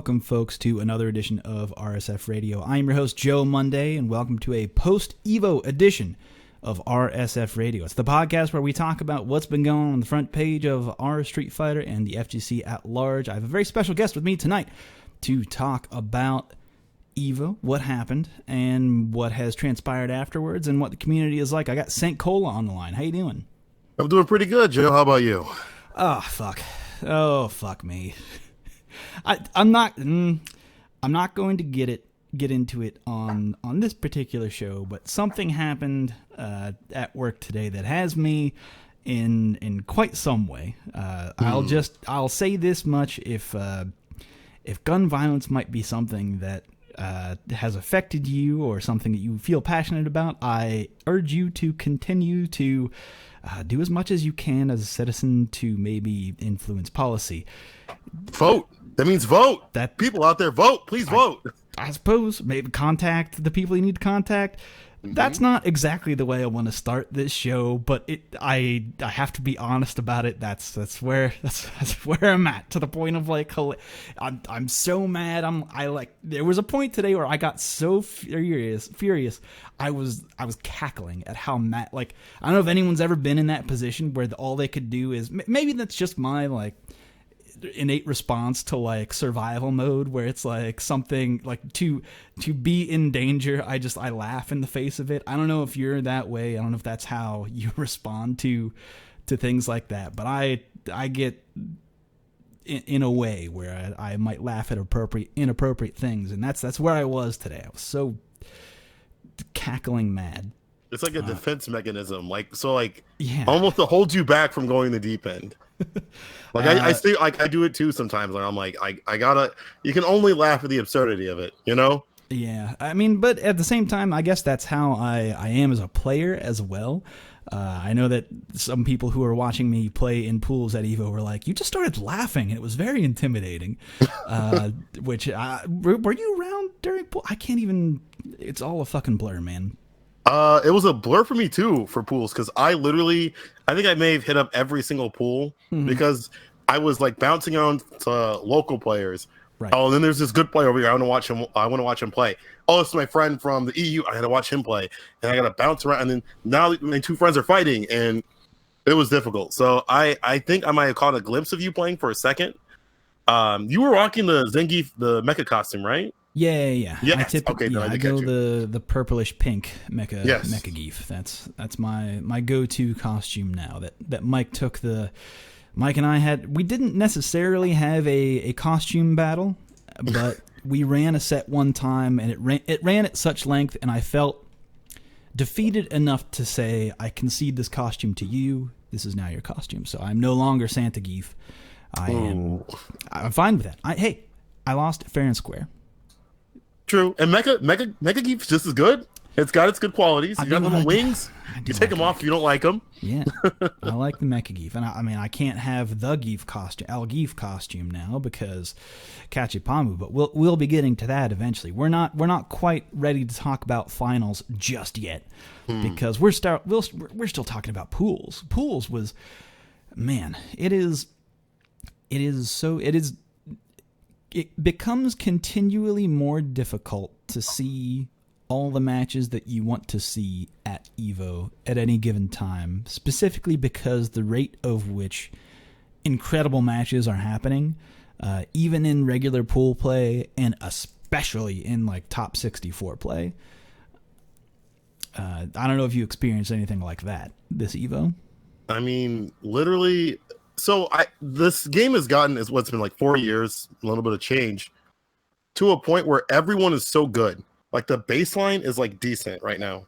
welcome, folks, to another edition of RSF Radio. I'm your host, Joe Monday, and welcome to a post-Evo edition of RSF Radio. It's the podcast where we talk about what's been going on the front page of our Street Fighter and the FGC at large. I have a very special guest with me tonight to talk about Evo, what happened, and what has transpired afterwards, and what the community is like. I got St. Cola on the line. How you doing? I'm doing pretty good, Joe. How about you? Oh, fuck. Oh, fuck me. I'm not going to get into it on this particular show, but something happened at work today that has me in quite some way. I'll say this much: if gun violence might be something that has affected you or something that you feel passionate about, I urge you to continue to do as much as you can as a citizen to maybe influence policy. Vote. That means vote. That people out there, vote. Please vote. I suppose maybe contact the people you need to contact. Mm-hmm. That's not exactly the way I want to start this show, but I have to be honest about it. That's where I'm at, to the point of like I'm so mad. There was a point today where I got so furious. I was cackling at how mad. Like, I don't know if anyone's ever been in that position where all they could do is, maybe that's just my like innate response to like survival mode, where it's like something like to be in danger, I laugh in the face of it. I don't know if you're that way. I don't know if that's how you respond to things like that, but I get in a way where I might laugh at inappropriate things, and that's where I was today. I was so cackling mad. It's like a defense mechanism, yeah, almost to hold you back from going the deep end. I still I do it too sometimes. Like I'm like I gotta. You can only laugh at the absurdity of it, you know. Yeah, I mean, but at the same time, I guess that's how I am as a player as well. I know that some people who are watching me play in pools at Evo were like, "You just started laughing, and it was very intimidating." Which were you around during pool? I can't even. It's all a fucking blur, man. It was a blur for me too for pools, because I think I may have hit up every single pool because I was like bouncing on to local players. Right. Oh, and then there's this good player over here. I want to watch him play. Oh, this is my friend from the EU. I got to watch him play, and I got to bounce around. And then now my two friends are fighting, and it was difficult. So I think I might have caught a glimpse of you playing for a second. You were rocking the Zangief, the mecha costume, right? Yeah. Yes. I go the purplish pink mecha geef. That's my go-to costume now. That Mike and I we didn't necessarily have a costume battle, but we ran a set one time, and it ran at such length, and I felt defeated enough to say, I concede this costume to you. This is now your costume. So I'm no longer Santa Geef. I'm fine with that. I lost fair and square. True, and Mecha Geef's just as good. It's got its good qualities. You got little wings. You take them off if you don't like them. Yeah, I like the Mecha Geef, and I mean I can't have the Geef costume, Al Geef costume now because Kachipamu, but we'll be getting to that eventually. We're not quite ready to talk about finals just yet because we're still talking about pools. Pools was, man, it becomes continually more difficult to see all the matches that you want to see at Evo at any given time, specifically because the rate of which incredible matches are happening, even in regular pool play and especially in like top 64 play. I don't know if you experienced anything like that this Evo. I mean, literally. So this game has gotten, is what's been like 4 years, a little bit of change, to a point where everyone is so good. Like the baseline is like decent right now,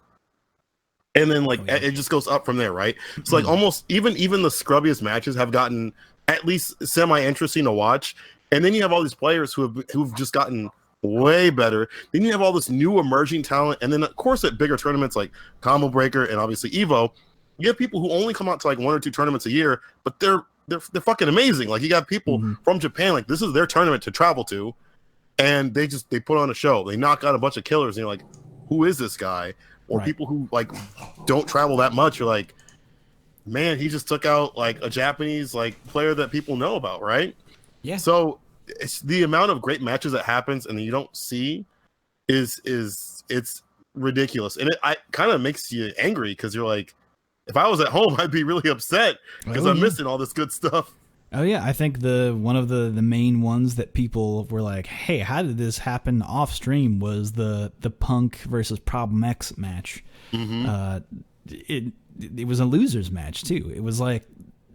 and then it just goes up from there, right? So like almost even the scrubbiest matches have gotten at least semi-interesting to watch, and then you have all these players who've just gotten way better. Then you have all this new emerging talent, and then of course at bigger tournaments like Combo Breaker and obviously Evo, you have people who only come out to like 1 or 2 tournaments a year, but they're fucking amazing. Like you got people from Japan, like this is their tournament to travel to, and they put on a show. They knock out a bunch of killers, and you're like, who is this guy? Or people who like don't travel that much, you're like, man, he just took out like a Japanese like player that people know about, right? Yeah. So it's the amount of great matches that happens and you don't see is it's ridiculous, and I kind of makes you angry because you're like, if I was at home, I'd be really upset because I'm missing all this good stuff. Oh yeah, I think one of the main ones that people were like, "Hey, how did this happen off stream?" was the Punk versus Problem X match. It was a losers match too. It was like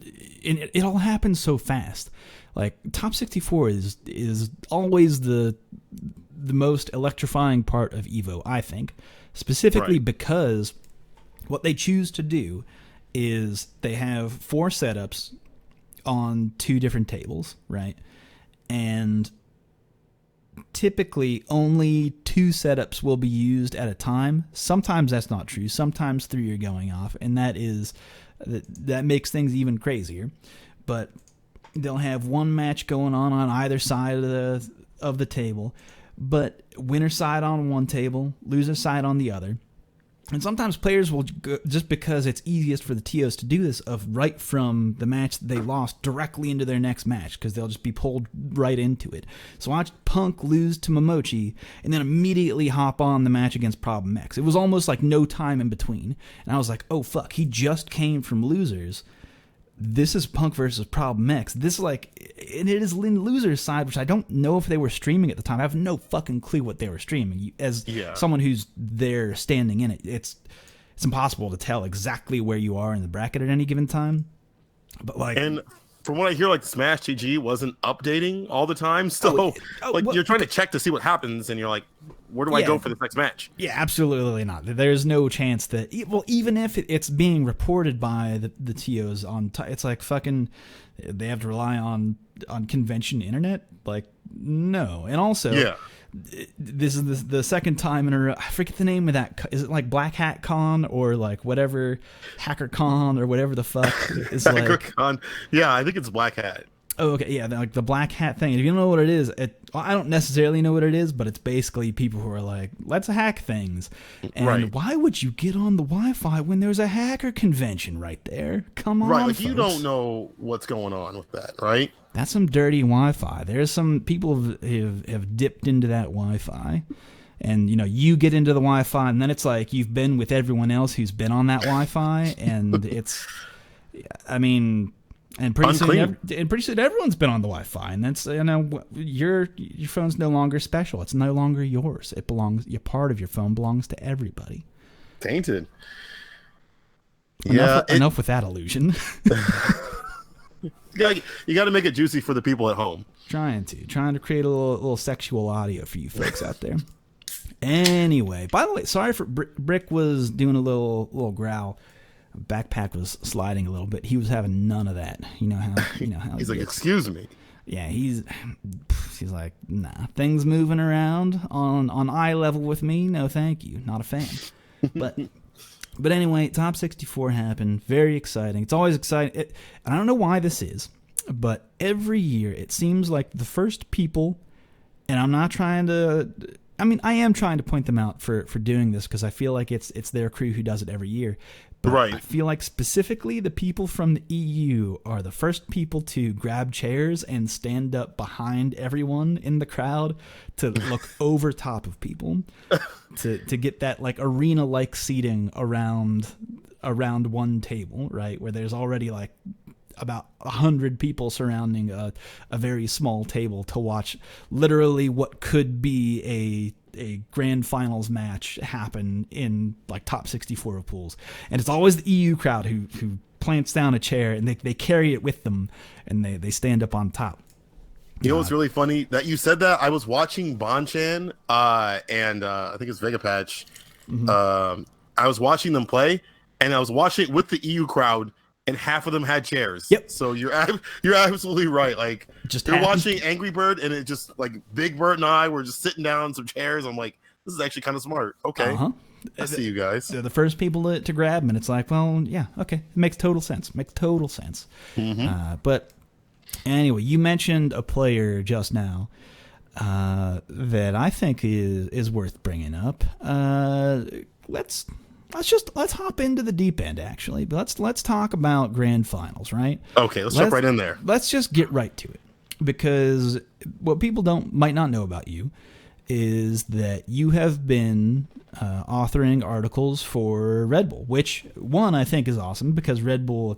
it all happened so fast. Like Top 64 is always the most electrifying part of Evo, I think, specifically because what they choose to do is they have 4 setups on 2 different tables, right? And typically only 2 setups will be used at a time. Sometimes that's not true. Sometimes 3 are going off, and that makes things even crazier. But they'll have one match going on either side of the table, but winner side on one table, loser side on the other. And sometimes players will, just because it's easiest for the TOs to do this, of right from the match that they lost directly into their next match, because they'll just be pulled right into it. So watch Punk lose to Momochi, and then immediately hop on the match against Problem X. It was almost like no time in between. And I was like, oh fuck, he just came from losers. This is Punk versus Problem X. This is like, and it is Lynn Loser's side, which I don't know if they were streaming at the time. I have no fucking clue what they were streaming. As someone who's there standing in it, it's impossible to tell exactly where you are in the bracket at any given time. But like, and from what I hear, like Smash TG wasn't updating all the time, so you're trying to check to see what happens, and you're like, where do I go for the next match? Yeah, absolutely not. There's no chance that, well, even if it's being reported by the TOs it's like fucking, they have to rely on convention internet? Like, no. And also, this is the second time in a row, I forget the name of that, is it like Black Hat Con or like whatever, Hacker Con or whatever the fuck is Hacker like. Con. Yeah, I think it's Black Hat. Oh, okay, yeah, like the Black Hat thing. If you don't know what it is, I don't necessarily know what it is, but it's basically people who are like, let's hack things. And why would you get on the Wi-Fi when there's a hacker convention right there? Come on, like folks. You don't know what's going on with that, right? That's some dirty Wi-Fi. There's some people have dipped into that Wi-Fi. And, you get into the Wi-Fi, and then it's like you've been with everyone else who's been on that Wi-Fi, and it's, I mean... And pretty soon everyone's been on the Wi-Fi, and that's your phone's no longer special. It's no longer yours. It belongs. Your part of your phone belongs to everybody. Tainted. Enough with that illusion. You got to make it juicy for the people at home. Trying to create a little sexual audio for you folks out there. Anyway, by the way, sorry for Brick was doing a little growl. Backpack was sliding a little bit. He was having none of that. You know how he's like, excuse me. Yeah, he's like, nah, things moving around on eye level with me. No, thank you. Not a fan. But anyway, Top 64 happened. Very exciting. It's always exciting. And I don't know why this is, but every year it seems like the first people, and I'm not trying to, I mean, I am trying to point them out for doing this because I feel like it's their crew who does it every year. But I feel like specifically the people from the EU are the first people to grab chairs and stand up behind everyone in the crowd to look over top of people to get that like arena-like seating around one table, right? Where there's already like about 100 people surrounding a very small table to watch literally what could be a grand finals match happen in like Top 64 of pools. And it's always the EU crowd who plants down a chair and they carry it with them and they stand up on top. You know what's really funny? That you said that. I was watching Bonchan and I think it's Vegapatch. Mm-hmm. I was watching them play and I was watching it with the EU crowd and half of them had chairs. Yep. So you're absolutely right. Like, you're watching Angry Bird, and it just like Big Bird and I were just sitting down in some chairs. I'm like, this is actually kind of smart. Okay, I see you guys. They're the first people to grab them, and it's like, well, yeah, okay, it makes total sense. Mm-hmm. But anyway, you mentioned a player just now that I think is worth bringing up. Let's hop into the deep end, actually. Let's talk about grand finals, right? Okay, let's jump right in there. Let's just get right to it. because what people might not know about you is that you have been authoring articles for Red Bull, which one I think is awesome because Red Bull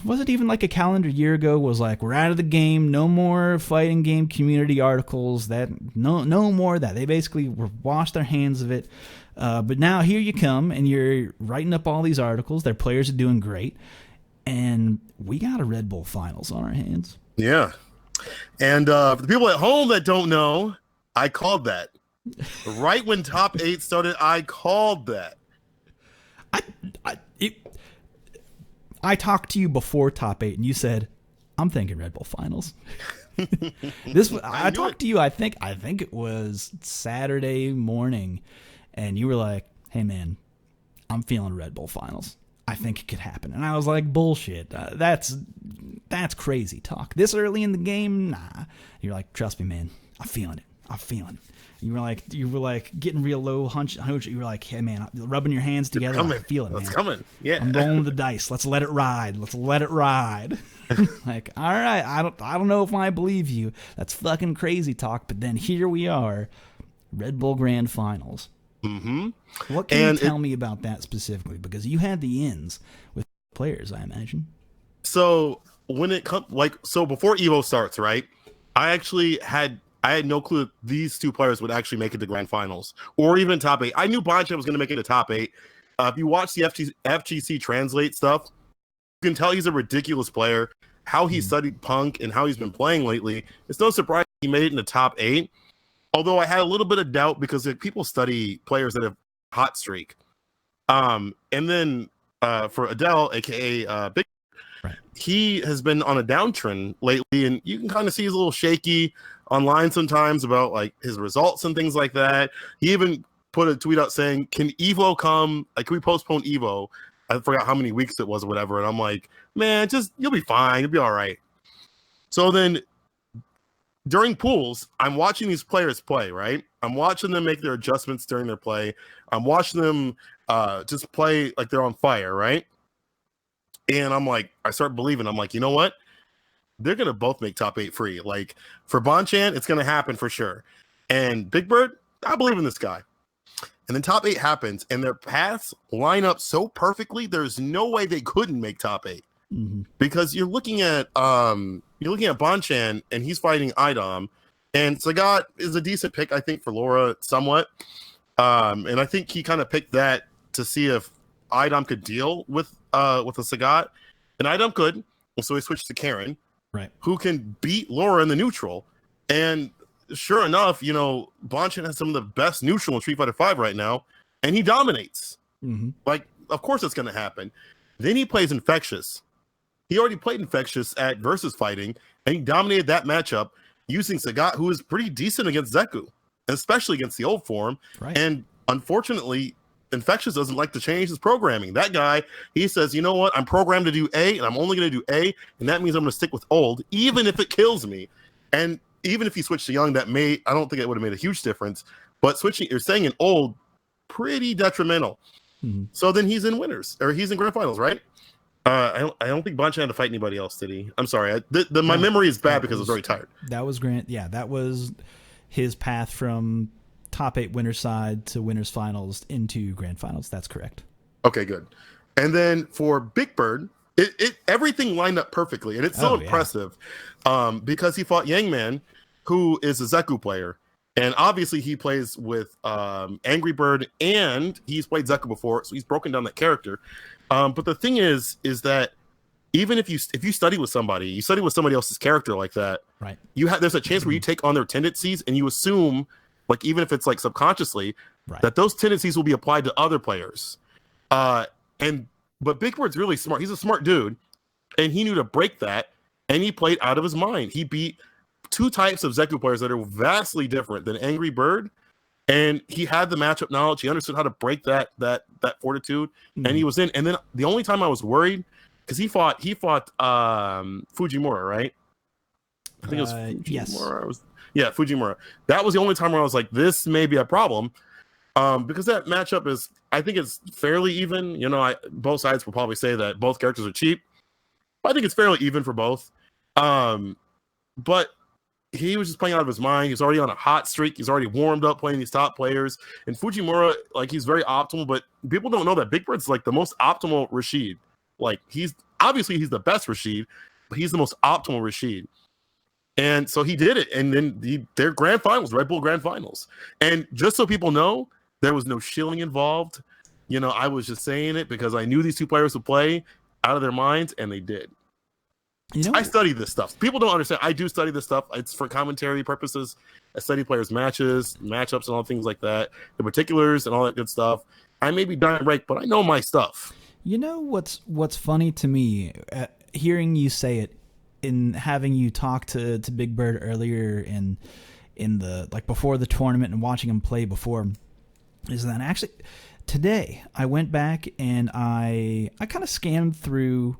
was it even like a calendar year ago was like, we're out of the game, no more fighting game community articles, that no more of that. They basically washed their hands of it. But now here you come and you're writing up all these articles. Their players are doing great. And we got a Red Bull finals on our hands. Yeah. And for the people at home that don't know, I called that. Right when top 8 started, I called that. I talked to you before top 8, and you said, "I'm thinking Red Bull finals." I talked to you. I think it was Saturday morning, and you were like, "Hey man, I'm feeling Red Bull finals. I think it could happen." And I was like, "Bullshit. That's crazy talk. This early in the game, nah." You're like, "Trust me, man. I'm feeling it. I'm feeling it." You were like getting real low hunch. You were like, "Hey man, rubbing your hands together. I feel it, man. It's coming. Yeah, I'm rolling the dice. Let's let it ride. Like, all right, I don't know if I believe you. That's fucking crazy talk. But then here we are, Red Bull Grand Finals. Mm-hmm. What can you tell me about that specifically? Because you had the ins with players, I imagine. So when it comes, before Evo starts, right? I had no clue these two players would actually make it to Grand Finals or even top 8. I knew Bonchan was going to make it to top 8. If you watch the FGC Translate stuff, you can tell he's a ridiculous player. How he studied Punk and how he's been playing lately, it's no surprise he made it in the top 8. Although I had a little bit of doubt because people study players that have hot streak. And then for Adele, aka Big, right, he has been on a downtrend lately, and you can kind of see he's a little shaky online sometimes about like his results and things like that. He even put a tweet out saying, "Can Evo come? Like, can we postpone Evo?" I forgot how many weeks it was or whatever. And I'm like, "Man, you'll be fine. You'll be all right." So then during pools, I'm watching these players play, right? I'm watching them make their adjustments during their play. I'm watching them just play like they're on fire, right? And I'm like, I start believing. I'm like, you know what? They're going to both make top 8 free. Like, for Bonchan, it's going to happen for sure. And Big Bird, I believe in this guy. And then top 8 happens, and their paths line up so perfectly, there's no way they couldn't make top 8. Mm-hmm. Because you're looking at Bonchan, and he's fighting Idom, and Sagat is a decent pick, I think, for Laura somewhat. And I think he kind of picked that to see if Idom could deal with a Sagat, and Idom could. So he switched to Karen, right, who can beat Laura in the neutral. And sure enough, Bonchan has some of the best neutral in Street Fighter V right now, and he dominates. Mm-hmm. Like, of course it's going to happen. Then he plays Infectious. He already played Infectious at Versus Fighting, and he dominated that matchup using Sagat, who is pretty decent against Zeku, especially against the old form. Right. And unfortunately, Infectious doesn't like to change his programming. That guy, he says, you know what? I'm programmed to do A, and I'm only going to do A, and that means I'm going to stick with old, even if it kills me. And even if he switched to young, I don't think it would have made a huge difference. But staying in old, pretty detrimental. Mm-hmm. So then he's in Grand Finals, right? I don't think Bonchan had to fight anybody else, did he? I'm sorry. My memory is bad because I was very tired. That was Grant. Yeah, that was his path from top 8 winners side to winners finals into Grand Finals. That's correct. Okay, good. And then for Big Bird, everything lined up perfectly, and it's so impressive because he fought Yangman, who is a Zeku player, and obviously he plays with Angry Bird, and he's played Zeku before, so he's broken down that character. But the thing is that even if you study with somebody, you study with somebody else's character like that, right? There's a chance where you take on their tendencies, and you assume, like, even if it's like subconsciously, right, that those tendencies will be applied to other players. But Big Bird's really smart. He's a smart dude, and he knew to break that, and he played out of his mind. He beat 2 types of Zeku players that are vastly different than Angry Bird, and he had the matchup knowledge. He understood how to break that fortitude, and he was in. And then the only time I was worried, because he fought Fujimura, right? I think it was Fujimura. Yes. Fujimura. That was the only time where I was like, this may be a problem, because that matchup is, I think it's fairly even. Both sides will probably say that both characters are cheap, but I think it's fairly even for both. but he was just playing out of his mind. He's already on a hot streak. He's already warmed up playing these top players. And Fujimura, like, he's very optimal, but people don't know that Big Bird's like the most optimal Rashid. Like, he's the best Rashid, but he's the most optimal Rashid. And so he did it. And then their grand finals, Red Bull grand finals. And just so people know, there was no shilling involved. You know, I was just saying it because I knew these two players would play out of their minds, and they did. You know, I study this stuff. People don't understand. I do study this stuff. It's for commentary purposes. I study players' matches, matchups, and all things like that, the particulars and all that good stuff. I may be dying right, but I know my stuff. You know what's funny to me, hearing you say it, in having you talk to Big Bird earlier in the, like, before the tournament and watching him play before, is that actually today I went back and I kind of scanned through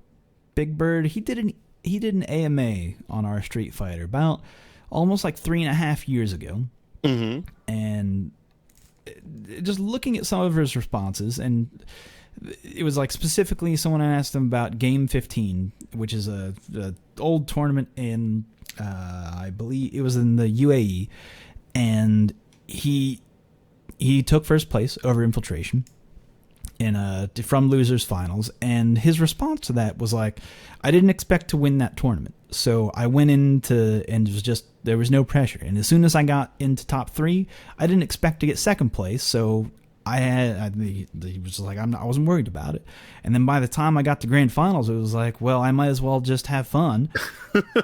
Big Bird. He did an AMA on our Street Fighter about almost like 3.5 years ago. Mm-hmm. And just looking at some of his responses, and it was like specifically someone asked him about Game 15, which is a old tournament in, I believe it was in the UAE, and he took first place over Infiltration in from losers finals, and his response to that was like, I didn't expect to win that tournament, so I went into, and it was just, there was no pressure, and as soon as I got into top 3, I didn't expect to get second place, so he was like, I wasn't worried about it. And then by the time I got to grand finals, it was like, well, I might as well just have fun.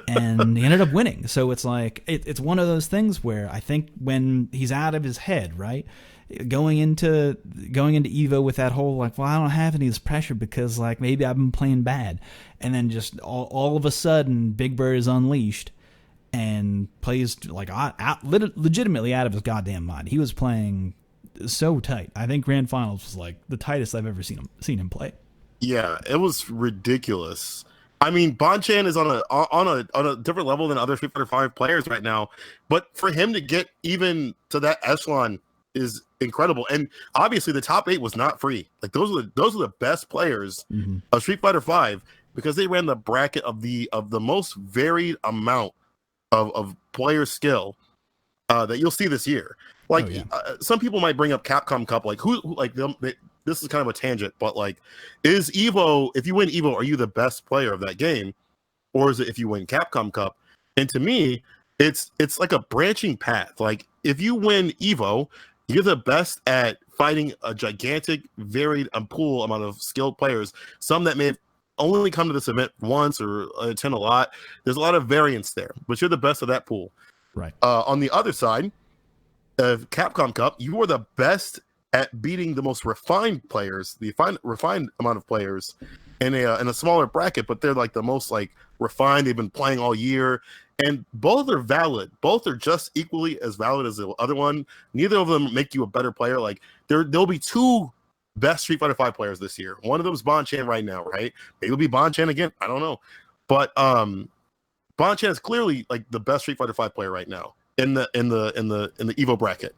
And he ended up winning. So it's like, it's one of those things where I think when he's out of his head, right, going into Evo with that whole, like, well, I don't have any of this pressure because, like, maybe I've been playing bad. And then just all of a sudden, Big Bird is unleashed and plays, like, legitimately out of his goddamn mind. He was playing so tight. I think grand finals was like the tightest I've ever seen him play. Yeah, it was ridiculous. I mean, Bonchan is on a different level than other Street Fighter 5 players right now, but for him to get even to that echelon is incredible. And obviously, the top 8 was not free. Like, those are the best players of Street Fighter 5 because they ran the bracket of the most varied amount of player skill that you'll see this year. Like, some people might bring up Capcom Cup, like who like them. This is kind of a tangent, but like, is Evo? If you win Evo, are you the best player of that game, or is it if you win Capcom Cup? And to me, it's like a branching path. Like, if you win Evo, you're the best at fighting a gigantic, varied, pool amount of skilled players. Some that may have only come to this event once or attend a lot. There's a lot of variance there, but you're the best of that pool. Right. On the other side of Capcom Cup, you are the best at beating the most refined players, the refined amount of players in a smaller bracket, but they're like the most like refined. They've been playing all year, and both are valid. Both are just equally as valid as the other one. Neither of them make you a better player. Like, there'll be 2 best Street Fighter 5 players this year. One of them is Bonchan right now, right? Maybe it'll be Bonchan again. I don't know, but Bonchan is clearly like the best Street Fighter 5 player right now in the Evo bracket.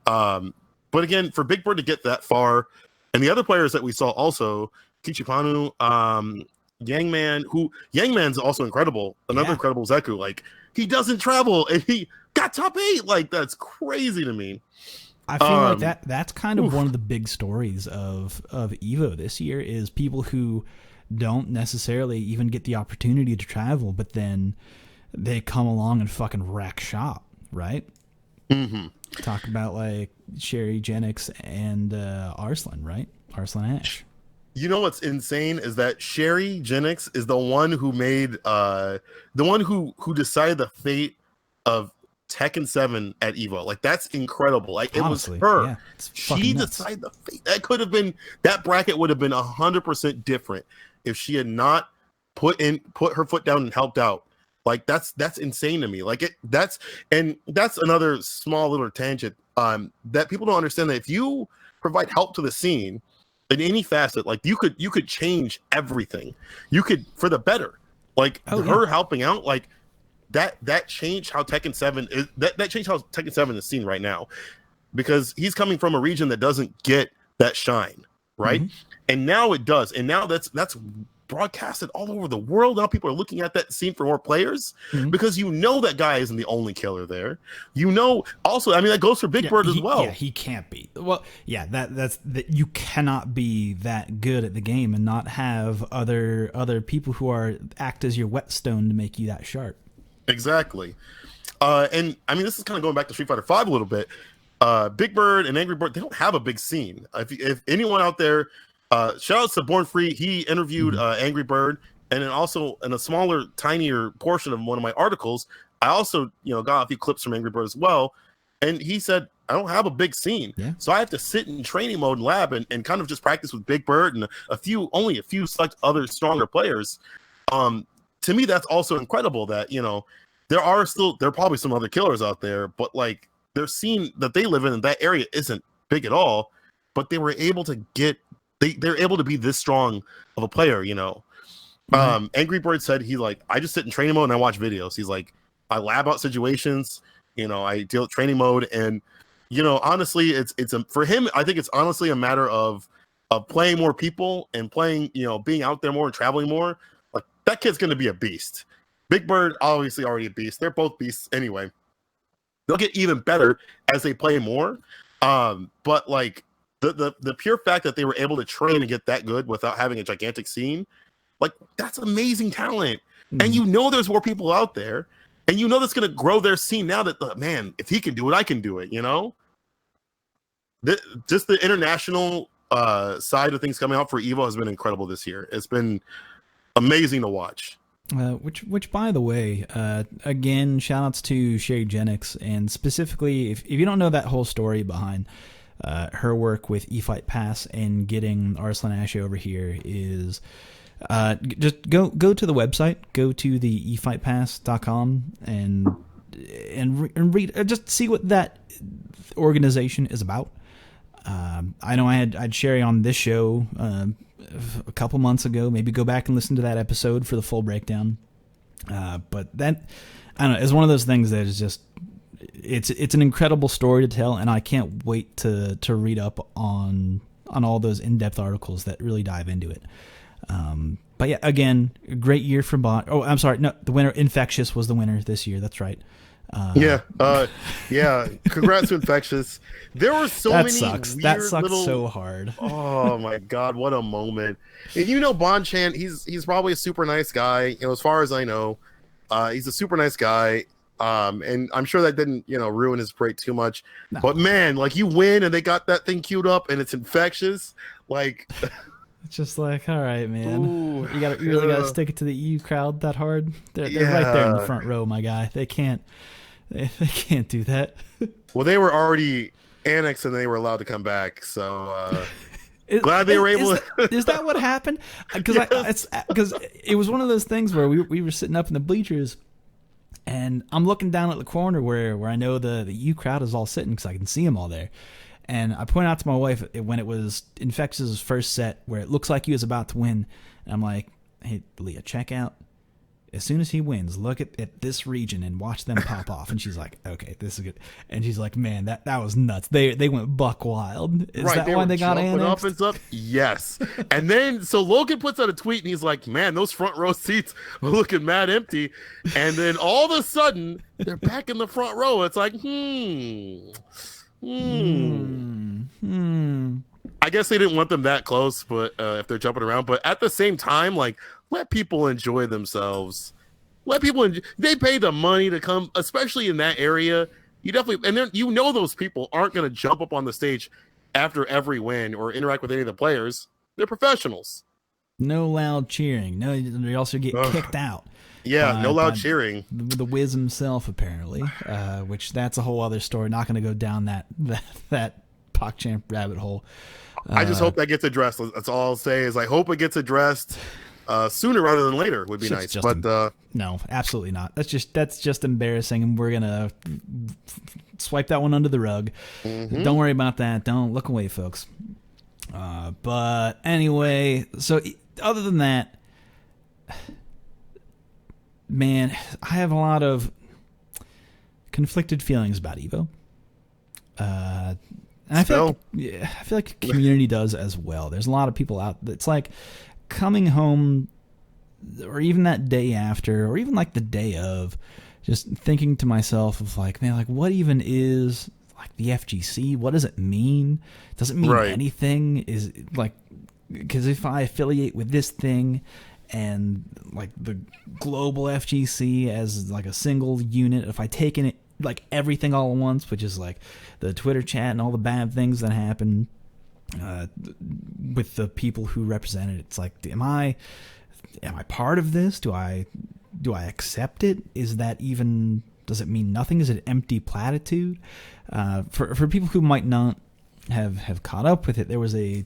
But again, for Big Bird to get that far, and the other players that we saw also, Kichipanu, Yangman's also incredible. Another incredible Zeku. Like, he doesn't travel and he got top 8. Like, that's crazy to me. I feel like that's kind of one of the big stories of Evo this year is people who don't necessarily even get the opportunity to travel, but then they come along and fucking wreck shop, right? Mm-hmm. Talk about like Sherry Genix and Arslan, right? Arslan Ash. You know what's insane is that Sherry Genix is the one who made the one who decided the fate of Tekken 7 at Evo. Like, that's incredible. Like, honestly, it was her. Yeah, she decided the fate. That bracket would have been 100% different if she had not put her foot down and helped out. Like, that's insane to me. Like, that's another small little tangent that people don't understand, that if you provide help to the scene in any facet, like, you could change everything. You could, for the better. Like, her helping out, like, that changed how Tekken 7 is. That changed how Tekken 7 is seen right now, because he's coming from a region that doesn't get that shine, right? Mm-hmm. And now it does. And now that's broadcasted all over the world. Now people are looking at that scene for more players because you know that guy isn't the only killer there. You know, also, I mean, that goes for Big Bird as well. Yeah, he can't be. Well, yeah, that's that. You cannot be that good at the game and not have other people who act as your whetstone to make you that sharp. Exactly. And I mean, this is kind of going back to Street Fighter V a little bit. Big Bird and Angry Bird, they don't have a big scene. If anyone out there, shout out to Born Free, he interviewed Angry Bird, and then also in a smaller, tinier portion of one of my articles, I also got a few clips from Angry Bird as well, and he said, I don't have a big scene, so I have to sit in training mode and lab and kind of just practice with Big Bird and only a few select other stronger players. To me, that's also incredible that there are probably some other killers out there, but like their scene that they live in that area isn't big at all, but they were able to they're able to be this strong of a player, Angry Bird said I just sit in training mode and I watch videos. He's like, I lab out situations, I deal with training mode, and honestly, for him, I think it's honestly a matter of playing more people and playing, being out there more and traveling more. Like that kid's gonna be a beast. Big Bird, obviously already a beast. They're both beasts anyway. They'll get even better as they play more. But like the pure fact that they were able to train and get that good without having a gigantic scene, like that's amazing talent. And there's more people out there, and that's going to grow their scene now that man, if he can do it, I can do it. Just the international side of things coming out for Evo has been incredible this year. It's been amazing to watch. Which by the way, again, shout outs to Sherry Jennings, and specifically, if you don't know that whole story behind her work with eFight Pass and getting Arslan Ashe over here is just go to the website, go to the efightpass.com and read, just see what that organization is about. I know I had Sherry on this show a couple months ago. Maybe go back and listen to that episode for the full breakdown. But that, I don't know, it's one of those things that is just, it's an incredible story to tell, and I can't wait to read up on all those in-depth articles that really dive into it. But yeah, again, great year for Bond. Oh, I'm sorry, no, the winner, Infectious, was the winner this year. That's right. Yeah. Congrats to Infectious. There were so many sucks. Weird That sucks little... so hard. Oh my god, what a moment! And Bon Chan, he's probably a super nice guy. As far as I know, he's a super nice guy. And I'm sure that didn't ruin his parade too much. No. But man, like you win and they got that thing queued up and it's Infectious. Like, it's just like, all right, man. Ooh, you really gotta stick it to the EU crowd that hard. They're right there in the front row, my guy. They can't do that. Well, they were already annexed and they were allowed to come back. So glad they were able to. Is that what happened? Because it was one of those things where we were sitting up in the bleachers, and I'm looking down at the corner where I know the EU crowd is all sitting because I can see them all there. And I point out to my wife when it was Infectious' first set where it looks like he was about to win. And I'm like, hey, Leah, check out. As soon as he wins, look at this region and watch them pop off. And she's like, okay, this is good. And she's like, man, that was nuts. They went buck wild. Is that why they got annexed? Up and stuff? Yes. And then, so Logan puts out a tweet and he's like, man, those front row seats are looking mad empty. And then all of a sudden, they're back in the front row. It's like, I guess they didn't want them that close, but if they're jumping around. But at the same time, like, let people enjoy themselves. Let people they pay the money to come, especially in that area. You definitely, and then those people aren't going to jump up on the stage after every win or interact with any of the players. They're professionals. No loud cheering. No, they also get kicked out. Yeah, no loud cheering. The Wiz himself, apparently, which that's a whole other story. Not going to go down that PogChamp rabbit hole. I just hope that gets addressed. That's all I'll say is I hope it gets addressed sooner rather than later would be nice. But no, absolutely not. That's just embarrassing, and we're gonna swipe that one under the rug. Mm-hmm. Don't worry about that. Don't look away, folks. But anyway, so other than that, man, I have a lot of conflicted feelings about Evo. And I feel like the community does as well. There's a lot of people out. It's like coming home or even that day after, or even like the day of, just thinking to myself of like, man, like what even is like the FGC? What does it mean? Does it mean Right. anything? Is like, because if I affiliate with this thing and like the global FGC as like a single unit, if I take in it like everything all at once, which is like the Twitter chat and all the bad things that happen with the people who represent it, it's like, am I part of this? Do I accept it? Is that even, does it mean nothing? Is it empty platitude? For people who might not have caught up with it, there was and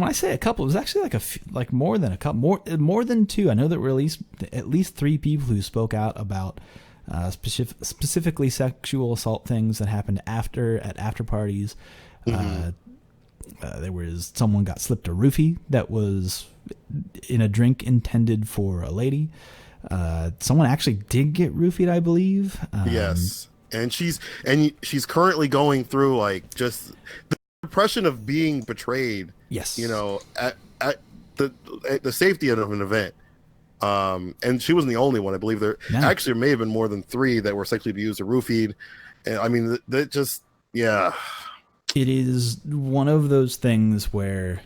when I say a couple, it was actually like more than a couple, more than two. I know there were at least three people who spoke out about specifically sexual assault things that happened at after parties. There was someone got slipped a roofie that was in a drink intended for a lady. Someone actually did get roofied, I believe. Yes, and she's currently going through like just the depression of being betrayed. Yes, you know, at the safety of an event. And she wasn't the only one. I believe there actually may have been more than three that were sexually abused or roofied. And I mean, that just, yeah. It is one of those things where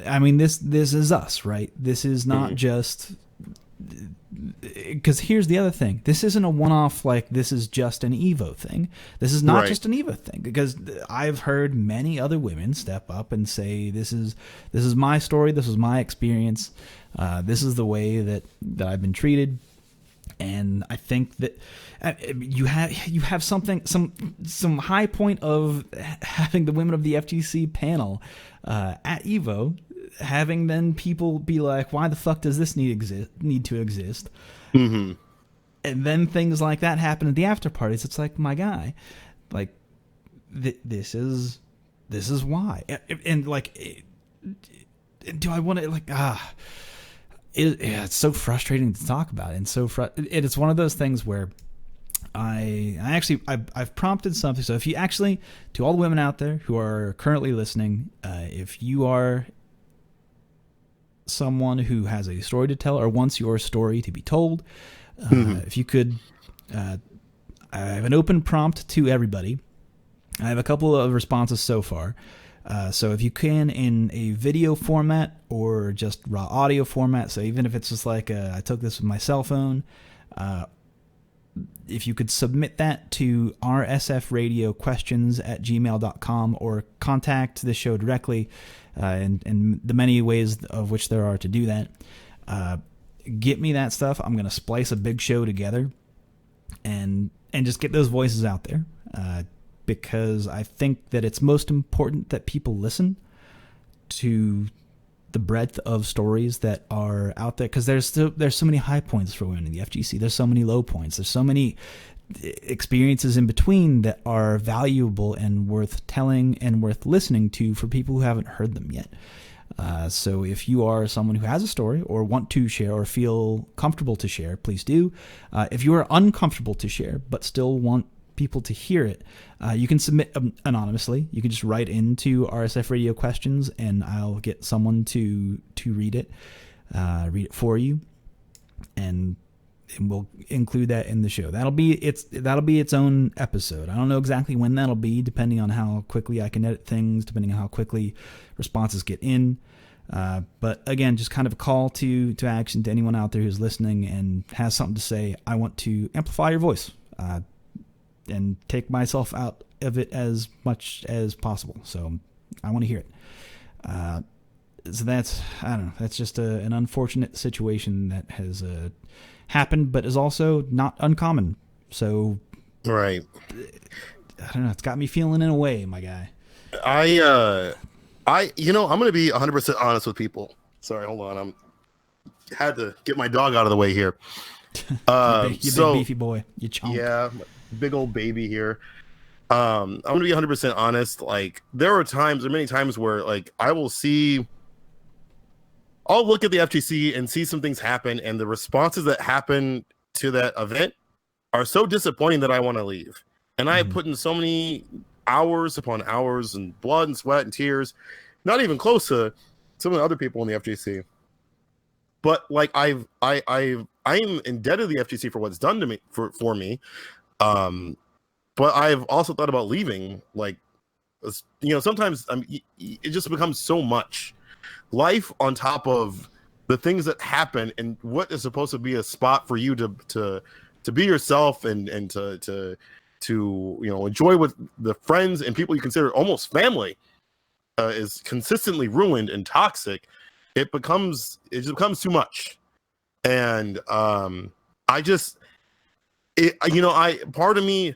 I mean, this is us, right? This is not just, because here's the other thing. This isn't a one-off, like this is just an Evo thing. This is not just an Evo thing, because I've heard many other women step up and say, this is my story. This is my experience. This is the way that I've been treated. And I think that you have some high point of having the women of the FGC panel at Evo, having then people be like, why the fuck does this need to exist? And then things like that happen at the after parties. It's like, my guy, like this is why. And like, do I want to like it's so frustrating to talk about, and it's one of those things where I've prompted something. So if you actually, to all the women out there who are currently listening, if you are someone who has a story to tell or wants your story to be told, if you could, I have an open prompt to everybody. I have a couple of responses so far. So if you can, in a video format or just raw audio format, so even if it's just like I took this with my cell phone, if you could submit that to rsfradioquestions@gmail.com or contact the show directly, and the many ways of which there are to do that, get me that stuff. I'm going to splice a big show together and just get those voices out there. Because I think that it's most important that people listen to the breadth of stories that are out there. Because there's so many high points for women in the FGC. There's so many low points. There's so many experiences in between that are valuable and worth telling and worth listening to for people who haven't heard them yet. So if you are someone who has a story or want to share or feel comfortable to share, please do. If you are uncomfortable to share but still want people to hear it, you can submit anonymously. You can just write into RSF Radio Questions, and I'll get someone to read it for you, and we'll include that in the show. That'll be its own episode. I don't know exactly when that'll be, depending on how quickly I can edit things, depending on how quickly responses get in. But again, just kind of a call to action to anyone out there who's listening and has something to say. I want to amplify your voice. And take myself out of it as much as possible. So I want to hear it. So that's, I don't know, that's just an unfortunate situation that has happened, but is also not uncommon. So, right. I don't know, it's got me feeling in a way, my guy. I'm going to be 100% honest with people. Sorry, hold on. Had to get my dog out of the way here. You big beefy boy. You chomp. Yeah. Big old baby here. I'm gonna be 100% honest. Like, there are many times where like I'll look at the FGC and see some things happen, and the responses that happen to that event are so disappointing that I want to leave. And I put in so many hours upon hours and blood and sweat and tears, not even close to some of the other people in the FGC. But like I am indebted to the FGC for what's done to me for me. But I've also thought about leaving. Like, sometimes it just becomes so much life on top of the things that happen, and what is supposed to be a spot for you to be yourself and to enjoy with the friends and people you consider almost family is consistently ruined and toxic. It becomes too much. And part of me,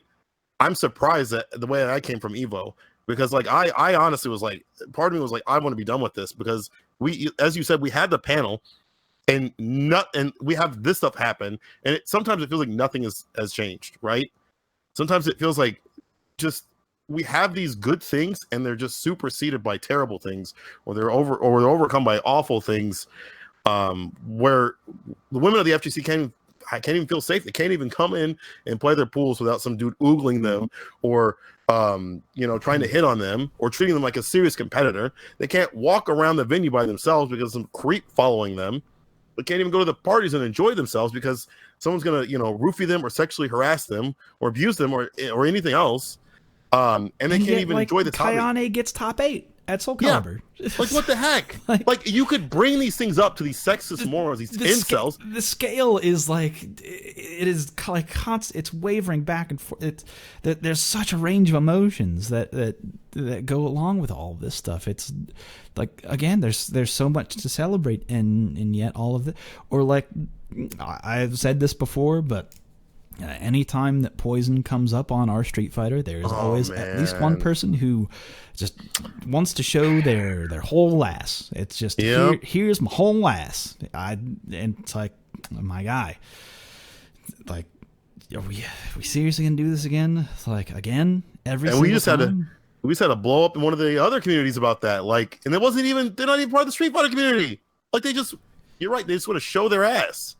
I'm surprised at the way that I came from Evo, because like I honestly was like, part of me was like, I want to be done with this, because we, as you said, we had the panel and we have this stuff happen, and sometimes it feels like nothing has changed, right? Sometimes it feels like just we have these good things and they're just superseded by terrible things, or they're overcome by awful things, where the women of the FGC can't even feel safe. They can't even come in and play their pools without some dude oogling them, or trying to hit on them, or treating them like a serious competitor. They can't walk around the venue by themselves because some creep following them. They can't even go to the parties and enjoy themselves because someone's gonna roofie them or sexually harass them or abuse them or anything else. And they can't even enjoy the time. Kayane gets top 8 at Soul Calibur. Yeah. Like, what the heck? like you could bring these things up to these sexist morons, these incels. The scale is like, it is like constant. It's wavering back and forth. There's such a range of emotions that go along with all of this stuff. It's like, again, there's so much to celebrate, and yet all of it. Or like, I've said this before, but anytime that poison comes up on our Street Fighter, there's always at least one person who just wants to show their whole ass. It's just, here's my whole ass. And it's like, my guy, like, are we seriously gonna do this again? It's like, again, every single time? We just had a blow up in one of the other communities about that. Like, and they're not even part of the Street Fighter community. Like, you're right, they just want to show their ass.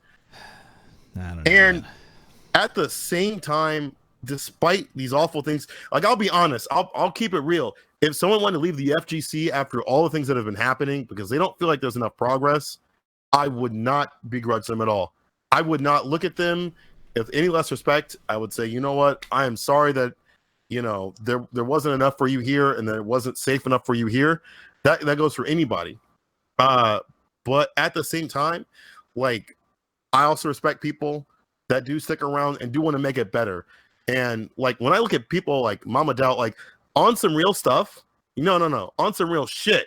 I don't know. And at the same time, despite these awful things, like, I'll be honest, I'll keep it real. If someone wanted to leave the FGC after all the things that have been happening because they don't feel like there's enough progress, I would not begrudge them at all. I would not look at them with any less respect. I would say, you know what? I am sorry that there wasn't enough for you here, and that it wasn't safe enough for you here. That goes for anybody. But at the same time, like, I also respect people that do stick around and do want to make it better. And like, when I look at people like Mama Dow, like, on some real stuff, on some real shit,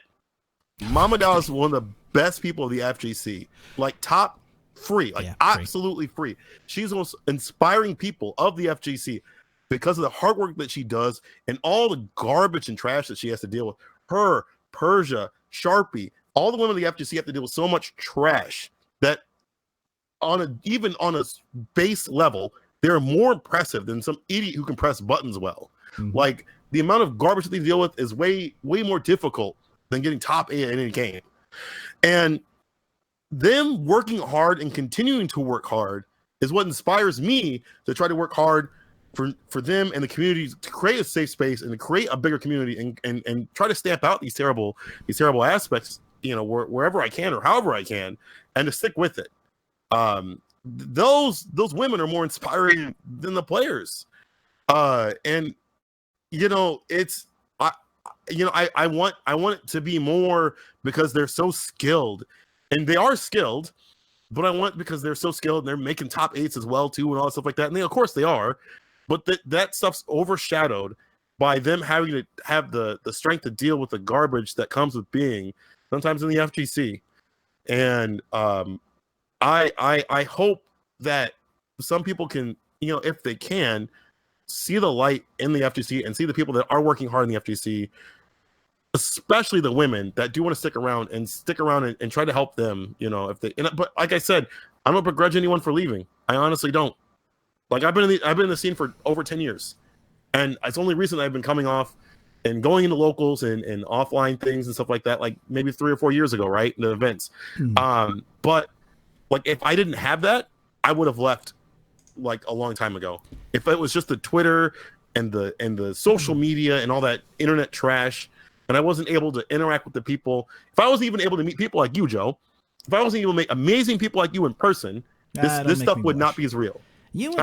Mama Dow is one of the best people of the FGC, like, top free, like, absolutely free. She's the most inspiring people of the FGC because of the hard work that she does and all the garbage and trash that she has to deal with. Her, Persia, Sharpie, all the women of the FGC have to deal with so much trash that even on a base level, they're more impressive than some idiot who can press buttons well. Mm-hmm. Like, the amount of garbage that they deal with is way more difficult than getting top 8 in any game. And them working hard and continuing to work hard is what inspires me to try to work hard for them and the community, to create a safe space and to create a bigger community and try to stamp out these terrible aspects, wherever I can or however I can, and to stick with it. Those women are more inspiring than the players. And it's I want it to be more because they're so skilled, and they are skilled, but I want, because they're so skilled and they're making top 8s as well too, and all that stuff like that. And of course they are, but that stuff's overshadowed by them having to have the strength to deal with the garbage that comes with being sometimes in the FGC. And I hope that some people can, if they can, see the light in the FGC and see the people that are working hard in the FGC, especially the women that do want to stick around and try to help them, if they. But like I said, I don't begrudge anyone for leaving. I honestly don't. Like, I've been in the scene for over 10 years, and it's only recently I've been coming off and going into locals and offline things and stuff like that, like maybe 3 or 4 years ago, right? In the events. But like, if I didn't have that, I would have left like a long time ago. If it was just the Twitter and the social media and all that internet trash and I wasn't able to interact with the people, if I wasn't even able to meet people like you, Joe, if I wasn't able to meet amazing people like you in person, this stuff would not be as real. You and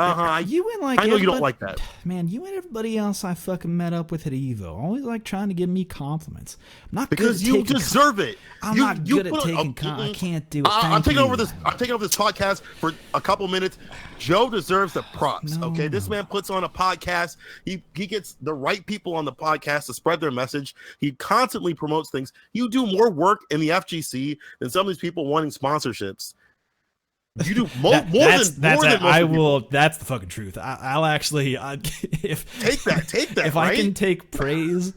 like I know you don't like that, man. You and everybody else I fucking met up with at Evo always like trying to give me compliments. I'm not because you deserve it. I'm not good at taking. I can't do it. I'm taking over this. I'm taking over this podcast for a couple minutes. Joe deserves the props. Okay, this man puts on a podcast. He gets the right people on the podcast to spread their message. He constantly promotes things. You do more work in the FGC than some of these people wanting sponsorships. You do more than most people. That's the fucking truth. I'll actually take that. If right? I can take praise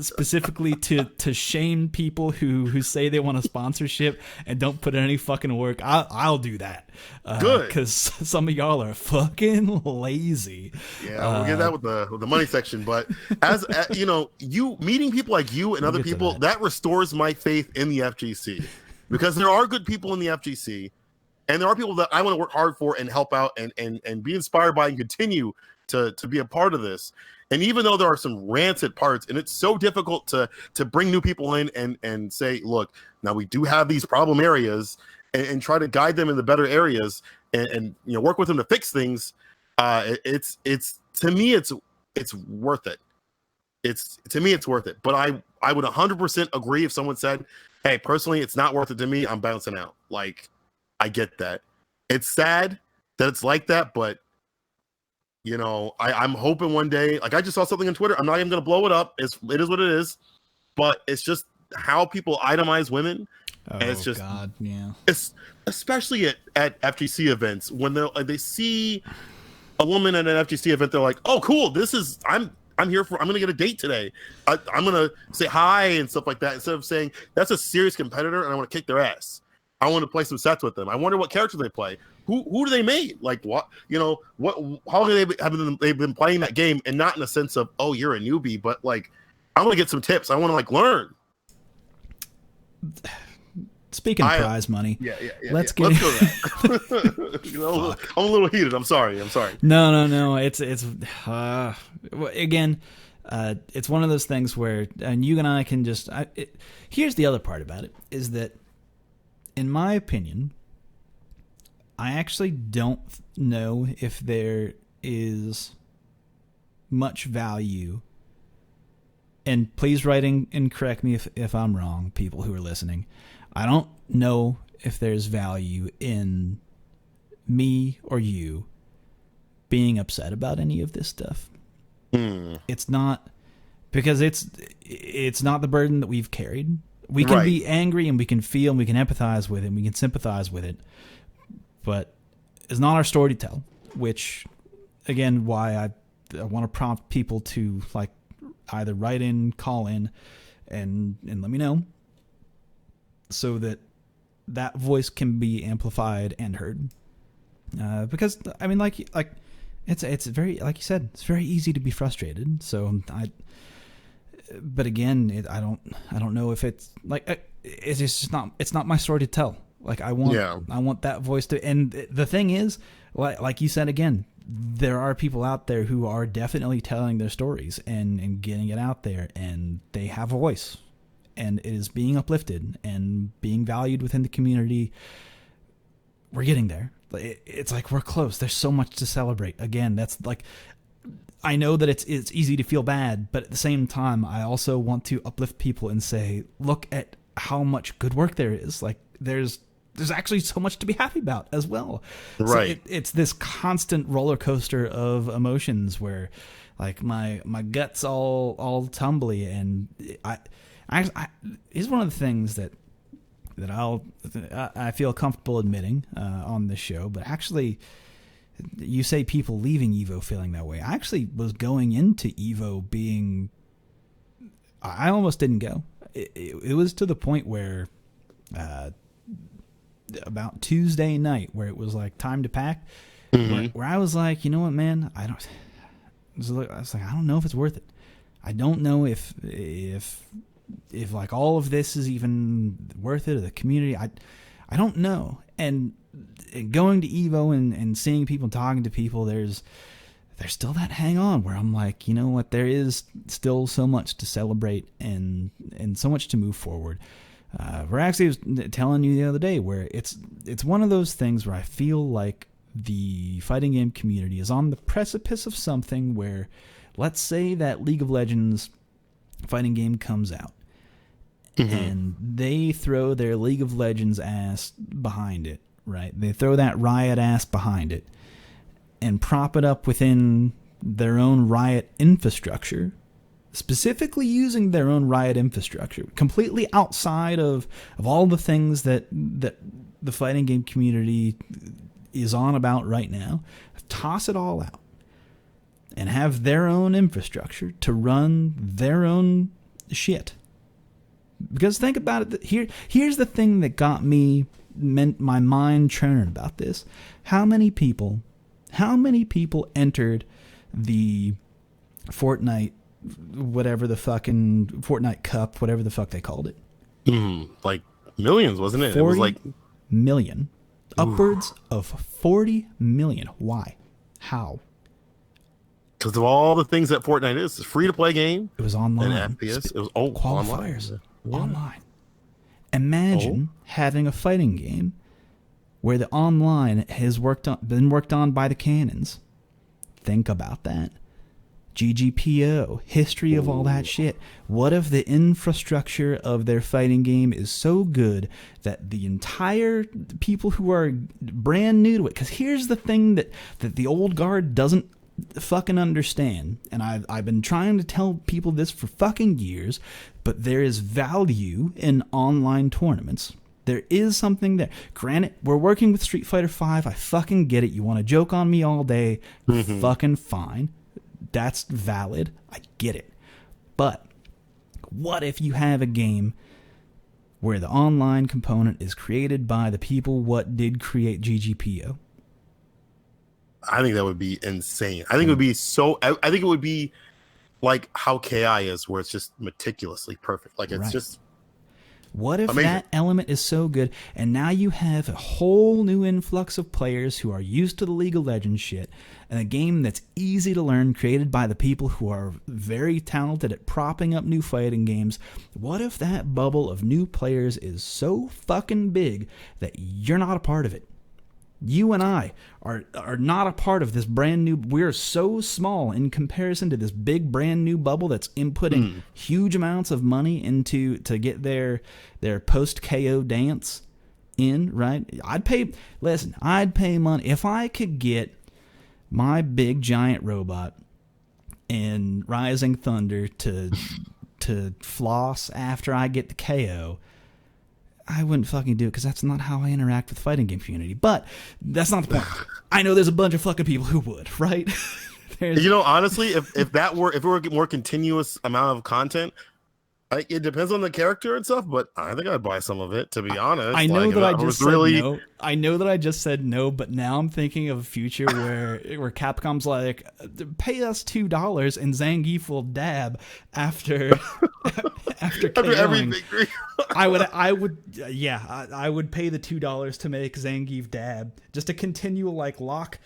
specifically to shame people who say they want a sponsorship and don't put in any fucking work, I'll do that. Good, because some of y'all are fucking lazy. Yeah, we'll get that with the money section. But as you know, you meeting people like you and other people that restores my faith in the FGC, because there are good people in the FGC. And there are people that I want to work hard for and help out and be inspired by and continue to be a part of this. And even though there are some rancid parts, and it's so difficult to bring new people in and say, look, now we do have these problem areas, and try to guide them in the better areas and work with them to fix things. It's to me, it's worth it. To me, it's worth it. But I would 100% agree if someone said, hey, personally, it's not worth it to me. I'm bouncing out. Like, I get that. It's sad that it's like that, but I'm hoping one day, like I just saw something on Twitter. I'm not even going to blow it up. It is what it is, but it's just how people itemize women. And it's just, God, yeah. It's especially at FGC events when they see a woman at an FGC event, they're like, oh, cool. I'm here I'm going to get a date today. I'm going to say hi and stuff like that. Instead of saying that's a serious competitor and I want to kick their ass. I want to play some sets with them. I wonder what character they play. Who do they make? Like what? How long have they been playing that game? And not in a sense of, oh, you're a newbie, but like I want to get some tips. I want to learn. Speaking of prize money, let's go to that. I'm a little heated. I'm sorry. No. It's again, it's one of those things where, and you and I can just. Here's the other part about it is that, in my opinion, I actually don't know if there is much value. And please write in and correct me if I'm wrong, people who are listening. I don't know if there's value in me or you being upset about any of this stuff. It's not, because it's not the burden that we've carried. We can be angry and we can feel and we can empathize with it and we can sympathize with it, but it's not our story to tell, which, again, why I want to prompt people to like either write in, call in, and let me know, so that voice can be amplified and heard. Because I mean, like it's very, like you said, it's very easy to be frustrated. So but again, I don't know if it's like it's just not. It's not my story to tell. Like I want that voice to. And the thing is, like you said again, there are people out there who are definitely telling their stories and getting it out there, and they have a voice, and it is being uplifted and being valued within the community. We're getting there. It's like we're close. There's so much to celebrate. Again, that's like, I know that it's easy to feel bad, but at the same time, I also want to uplift people and say, look at how much good work there is. Like there's actually so much to be happy about as well. Right. So it's this constant roller coaster of emotions where like my gut's all tumbly, and I it's one of the things that I feel comfortable admitting on this show, but actually, you say people leaving Evo feeling that way. I actually was going into Evo being, I almost didn't go. It was to the point where about Tuesday night, where it was like time to pack, where I was like, you know what, man, I was like, I don't know if it's worth it. I don't know if like all of this is even worth it, or the community. I don't know. And going to Evo and seeing people, talking to people, there's there's still that hang on where I'm like, you know what, there is still so much to celebrate and so much to move forward. We're actually telling you the other day where it's one of those things where I feel like the fighting game community is on the precipice of something where, let's say that League of Legends fighting game comes out, and they throw their League of Legends ass behind it, right? They throw that Riot ass behind it and prop it up within their own Riot infrastructure, specifically using their own Riot infrastructure, completely outside of all the things that the fighting game community is on about right now. Toss it all out and have their own infrastructure to run their own shit. Because think about it, here's the thing that got me my mind churning about this. How many people entered the Fortnite, whatever the fucking Fortnite Cup, whatever the fuck they called it? Like millions, wasn't it? It was like million. Upwards of 40 million. Why? How? Because of all the things that Fortnite is. It's a free-to-play game. It was online. And FPS. It was qualifiers. Online. Online. Imagine having a fighting game where the online has been worked on by the canons. Think about that. GGPO, history of all that shit. What if the infrastructure of their fighting game is so good that the entire people who are brand new to it, because here's the thing that the old guard doesn't fucking understand, and I've been trying to tell people this for fucking years, but there is value in online tournaments. There is something there. Granted, we're working with Street Fighter V. I fucking get it. You want to joke on me all day. Fucking fine. That's valid. I get it. But what if you have a game where the online component is created by the people what did create GGPO? I think that would be insane. I think it would be I think it would be like how KI is, where it's just meticulously perfect. Like it's just. What if amazing. That element is so good, and now you have a whole new influx of players who are used to the League of Legends shit, and a game that's easy to learn, created by the people who are very talented at propping up new fighting games. What if that bubble of new players is so fucking big that you're not a part of it? You and I are not a part of this brand new. We're so small in comparison to this big brand new bubble that's inputting huge amounts of money into to get their post KO dance in. Right? I'd pay money if I could get my big giant robot in Rising Thunder to floss after I get the KO. I wouldn't fucking do it because that's not how I interact with the fighting game community. But that's not the point. I know there's a bunch of fucking people who would, right? Honestly, if it were a more continuous amount of content, it depends on the character and stuff. But I think I'd buy some of it, to be honest. I know that I just said no. I know that I just said no, but now I'm thinking of a future where Capcom's like, pay us $2 and Zangief will dab after every victory. I would pay the $2 to make Zangief dab, just to continue like lock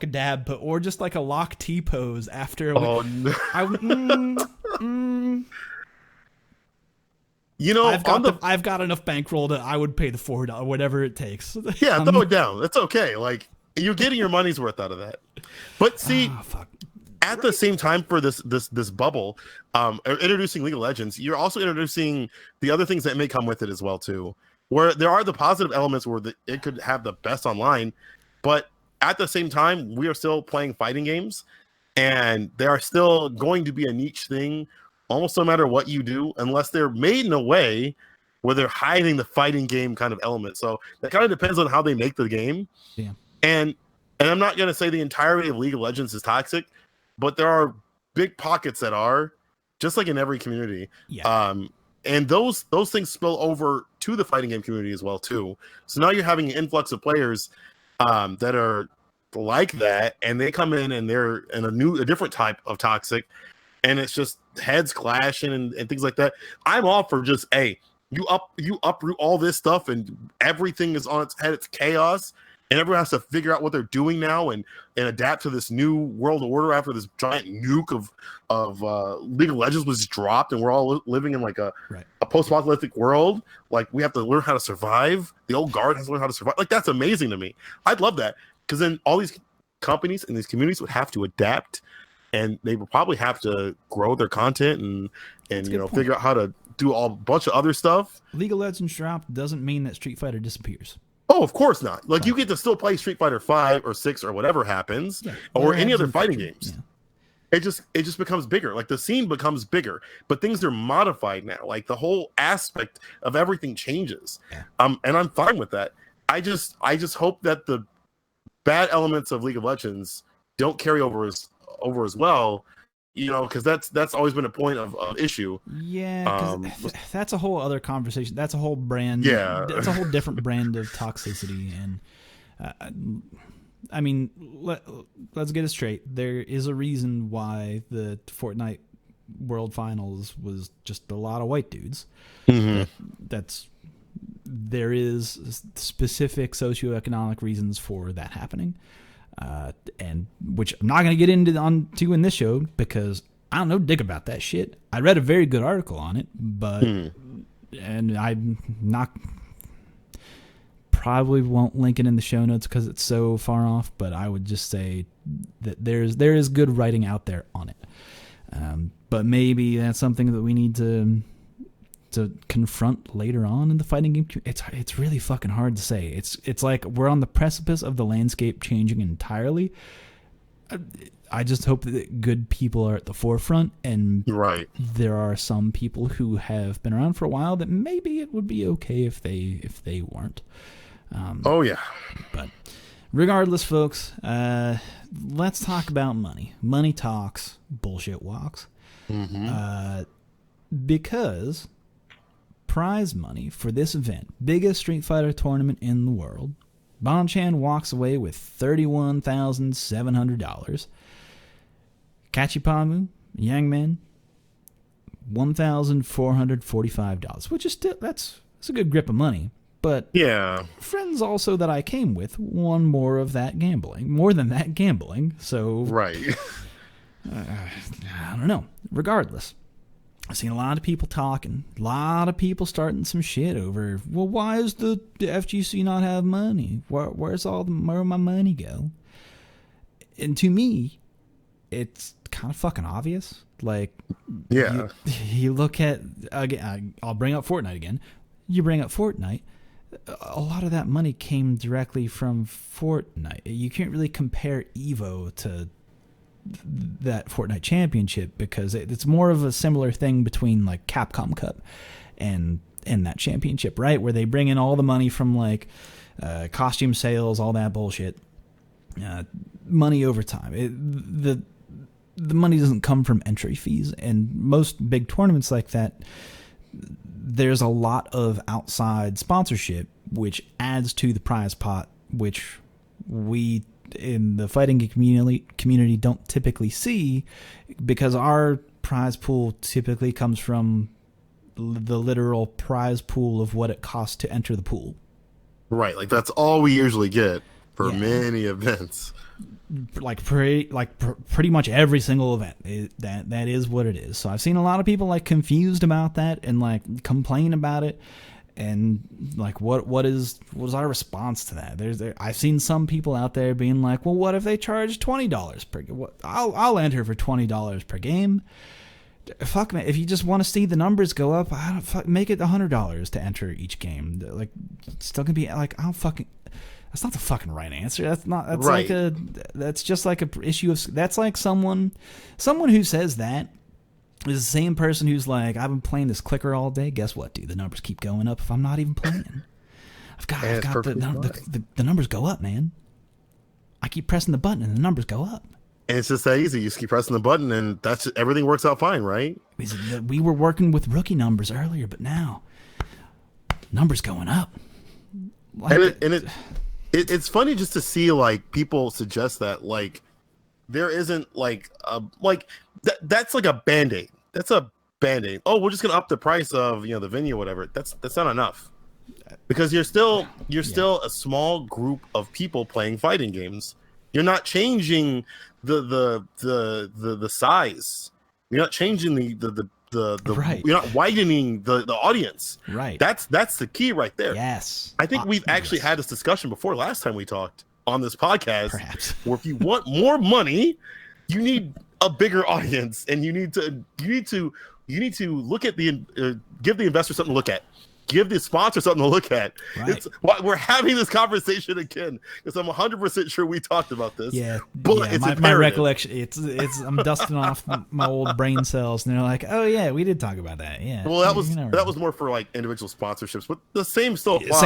dab, or just like a lock T pose after. Oh no! I've got enough bankroll that I would pay the $4, whatever it takes. Yeah, throw it down. That's okay. Like, you're getting your money's worth out of that. But see, at the same time, for this bubble, introducing League of Legends, you're also introducing the other things that may come with it as well too. Where there are the positive elements where it could have the best online, but at the same time, we are still playing fighting games, and they are still going to be a niche thing. Almost no matter what you do, unless they're made in a way where they're hiding the fighting game kind of element. So that kind of depends on how they make the game. Yeah. And I'm not going to say the entirety of League of Legends is toxic, but there are big pockets that are, just like in every community. Yeah. And those things spill over to the fighting game community as well too. So now you're having an influx of players that are like that, and they come in and they're in a different type of toxic. And it's just heads clashing and things like that. I'm all for just, hey, you uproot all this stuff and everything is on its head. It's chaos. and everyone has to figure out what they're doing now and adapt to this new world order after this giant nuke of League of Legends was dropped, and we're all living in like a post-apocalyptic world. Like we have to learn how to survive. The old guard has to learn how to survive. Like that's amazing to me. I'd love that, because then all these companies and these communities would have to adapt, and they would probably have to grow their content and figure out how to do a bunch of other stuff. League of Legends drop doesn't mean that Street Fighter disappears. Oh, of course not. Like you get to still play Street Fighter 5 or 6 or whatever happens, or any other fighting games. Yeah. It just becomes bigger. Like the scene becomes bigger, but things are modified now. Like the whole aspect of everything changes. Yeah. And I'm fine with that. I just hope that the bad elements of League of Legends don't carry over as well. Because that's always been a point of issue. Yeah, that's a whole other conversation. That's a whole brand. Yeah, that's a whole different brand of toxicity. And I mean, let's get it straight. There is a reason why the Fortnite World Finals was just a lot of white dudes. Mm-hmm. There is specific socioeconomic reasons for that happening. And which I'm not going to get into in this show because I don't know dick about that shit. I read a very good article on it, but and I'm not probably won't link it in the show notes because it's so far off. But I would just say that there is good writing out there on it. But maybe that's something that we need to confront later on in the fighting game. It's really fucking hard to say. It's like we're on the precipice of the landscape changing entirely. I just hope that good people are at the forefront, and there are some people who have been around for a while that maybe it would be okay if they weren't. But regardless, folks, let's talk about money. Money talks, bullshit walks. Mm-hmm. Because prize money for this event, biggest Street Fighter tournament in the world, Bonchan walks away with $31,700. Kachipamu, Yangman, $1,445, which is still that's a good grip of money. But friends also that I came with won more than that gambling. So I don't know. Regardless, I've seen a lot of people talking, a lot of people starting some shit over, well, why does the FGC not have money? Where my money go? And to me, it's kind of fucking obvious. Like, you look at, again, I'll bring up Fortnite again. You bring up Fortnite, a lot of that money came directly from Fortnite. You can't really compare EVO to that Fortnite championship because it's more of a similar thing between like Capcom Cup and that championship, right? Where they bring in all the money from like costume sales, all that bullshit, money over time. The money doesn't come from entry fees, and most big tournaments like that, there's a lot of outside sponsorship, which adds to the prize pot, which we in the fighting community don't typically see, because our prize pool typically comes from the literal prize pool of what it costs to enter the pool. Right, like that's all we usually get for many events. Pretty much every single event. That is what it is. So I've seen a lot of people like confused about that and like complain about it. And like, what is our response to that? I've seen some people out there being like, well, what if they charge $20 per game? I'll enter for $20 per game. Fuck, man, if you just want to see the numbers go up, make it $100 to enter each game. Like, it's still gonna be like, that's not the fucking right answer. That's right. That's just like a issue of, that's like someone who says that is the same person who's like, I've been playing this clicker all day. Guess what, dude? The numbers keep going up if I'm not even playing. I've got the numbers go up, man. I keep pressing the button and the numbers go up. And it's just that easy. You just keep pressing the button and everything works out fine, right? We were working with rookie numbers earlier, but now numbers going up. Like, it's funny just to see like people suggest that like there isn't like that's like a band-aid. That's a band-aid. Oh, we're just gonna up the price of the venue or whatever. That's not enough. because you're still a small group of people playing fighting games. You're not changing the size. You're not changing the right. You're not widening the audience. Right. That's the key right there. Yes. I think we've actually had this discussion before last time we talked on this podcast. Perhaps. Where if you want more money, you need a bigger audience, and you need to look at give the investor something to look at. Give the sponsor something to look at. Right. It's why we're having this conversation again, because I'm 100% sure we talked about this. Yeah, but it's my recollection. It's I'm dusting off my old brain cells, and they're like, oh yeah, we did talk about that. Yeah. Well, that was more for like individual sponsorships, but the same still applies.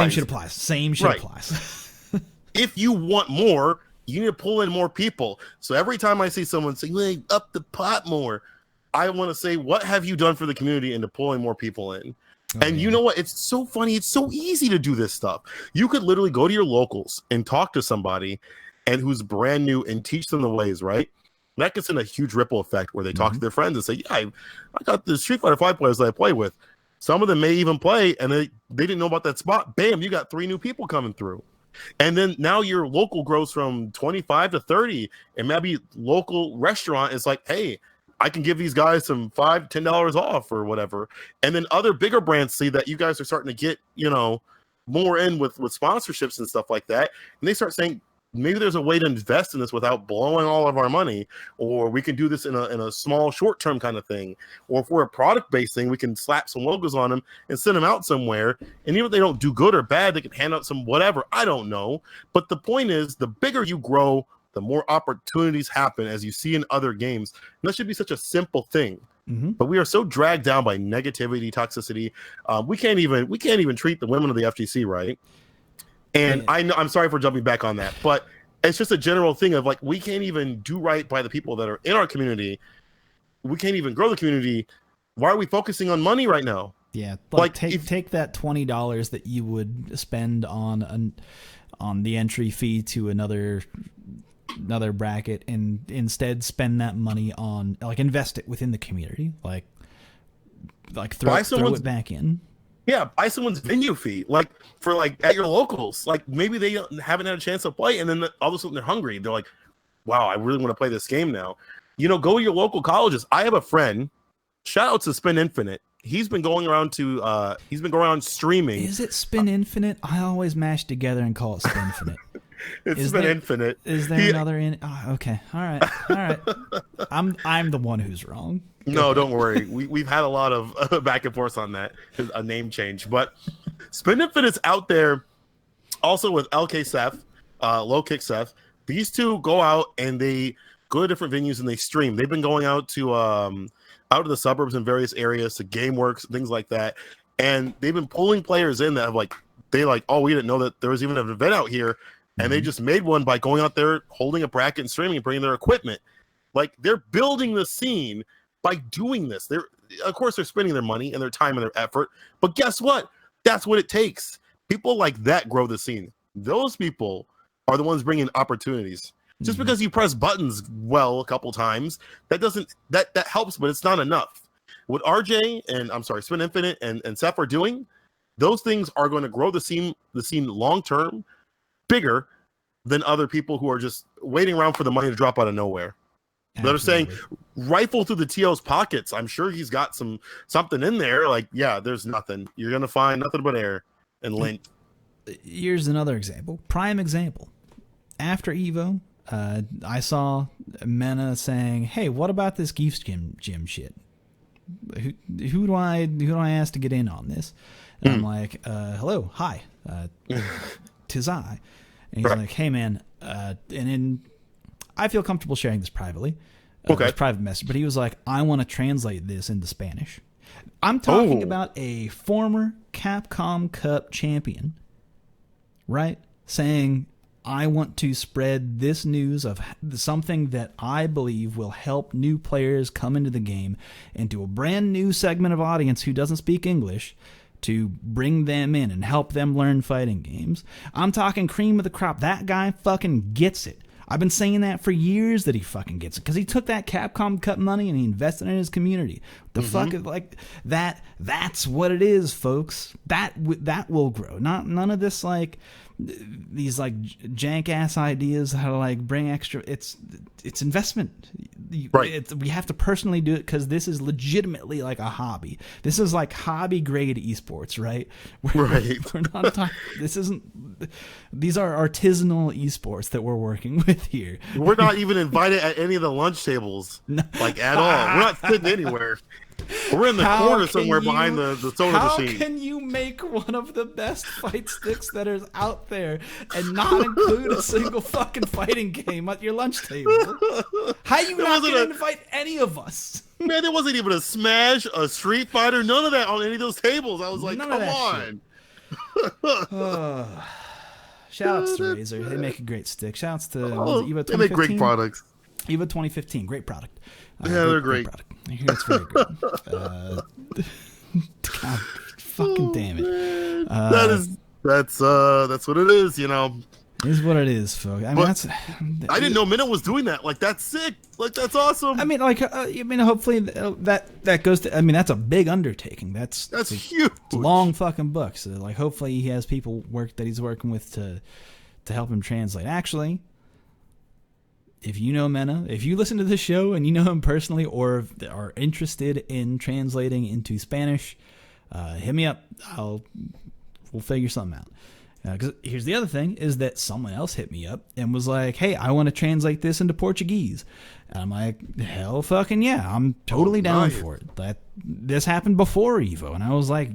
Same shit applies. If you want more, you need to pull in more people. So every time I see someone say, "Hey, up the pot more," I want to say, what have you done for the community into pulling more people in? And you know what? It's so funny. It's so easy to do this stuff. You could literally go to your locals and talk to somebody and who's brand new and teach them the ways, right? That gets in a huge ripple effect where they talk to their friends and say, yeah, I got the Street Fighter 5 players that I play with. Some of them may even play, and they didn't know about that spot. Bam, you got 3 new people coming through. And then now your local grows from 25 to 30, and maybe local restaurant is like, hey, I can give these guys some $5, $10 off or whatever. And then other bigger brands see that you guys are starting to get, more in with sponsorships and stuff like that. And they start saying, maybe there's a way to invest in this without blowing all of our money, or we can do this in a small short-term kind of thing. Or if we're a product-based thing, we can slap some logos on them and send them out somewhere. And even if they don't do good or bad, they can hand out some whatever. I don't know. But the point is, the bigger you grow, the more opportunities happen, as you see in other games. And that should be such a simple thing. But we are so dragged down by negativity, toxicity. We can't even treat the women of the FGC right. And I know, I'm sorry for jumping back on that, but it's just a general thing of like, we can't even do right by the people that are in our community. We can't even grow the community. Why are we focusing on money right now? Yeah, like take that $20 that you would spend on the entry fee to another bracket, and instead spend that money on, like, invest it within the community, like throw it back in. Yeah, buy someone's venue fee, like for like at your locals. Like maybe they haven't had a chance to play, and then all of a sudden they're hungry. They're like, "Wow, I really want to play this game now." Go to your local colleges. I have a friend. Shout out to Spin Infinite. He's been going around streaming. Is it Spin Infinite? I always mash together and call it Spin Infinite. It's Spin Infinite. Is there another in? Oh, okay, all right. I'm the one who's wrong. No, don't worry. We've had a lot of back and forth on that, a name change. But Spin Infinite's out there also with LK Seth, Low Kick Seth. These two go out and they go to different venues and they stream. They've been going out to the suburbs in various areas, to GameWorks, things like that. And they've been pulling players in that have oh, we didn't know that there was even an event out here. And they just made one by going out there, holding a bracket and streaming and bringing their equipment. Like, they're building the scene by doing this. Of course, they're spending their money and their time and their effort. But guess what? That's what it takes. People like that grow the scene. Those people are the ones bringing opportunities. Just because you press buttons well a couple times, that helps, but it's not enough. What RJ and Spin Infinite and Seth are doing, those things are going to grow the scene long term, bigger than other people who are just waiting around for the money to drop out of nowhere. They're saying rifle through the TO's pockets. I'm sure he's got something in there. Like, yeah, there's nothing. You're gonna find nothing but air and lint. Here's another example. Prime example. After Evo, I saw Mena saying, "Hey, what about this Geefs gym shit? Who do I ask to get in on this?" And I'm like, "Hello, hi, 'tis I." And he's like, "Hey, man," and then I feel comfortable sharing this privately. Okay. This private message, but he was like, "I want to translate this into Spanish." I'm talking about a former Capcom Cup champion, right? Saying, "I want to spread this news of something that I believe will help new players come into the game, into a brand new segment of audience who doesn't speak English, to bring them in and help them learn fighting games." I'm talking cream of the crop. That guy fucking gets it. I've been saying that for years that he fucking gets it because he took that Capcom cut money and he invested in his community. The fuck is like that. That's what it is, folks. That will grow. None of this like these like jank ass ideas how to like bring extra. It's investment. Right. We have to personally do it because this is legitimately like a hobby. This is like hobby grade esports, right? We're not talking. This isn't. These are artisanal esports that we're working with here. We're not even invited at any of the lunch tables, like at all. We're not sitting anywhere. We're in the corner somewhere behind the soda machine. How can you make one of the best fight sticks that is out there and not include a single fucking fighting game at your lunch table? How you not going to invite any of us? Man, there wasn't even a Smash, a Street Fighter, none of that on any of those tables. I was like, come on. Shout outs to Razer. They make a great stick. Shout outs to EVO 2015. They make great products. EVO 2015, great product. Yeah, they're great. Product. I hear it's very good. God, fucking damn it. That's what it is, you know. It is what it is, folks. I mean, I didn't know Minna was doing that. Like, that's sick. Like, that's awesome. I mean, like, hopefully that goes to. I mean, that's a big undertaking. That's huge. Long fucking books. So, like, hopefully he has people that he's working with to help him translate. Actually, if you know Mena, if you listen to this show and you know him personally or are interested in translating into Spanish, hit me up. We'll figure something out. Because here's the other thing is that someone else hit me up and was like, hey, I want to translate this into Portuguese. And I'm like, hell fucking yeah, I'm totally down for it. This happened before EVO. And I was like,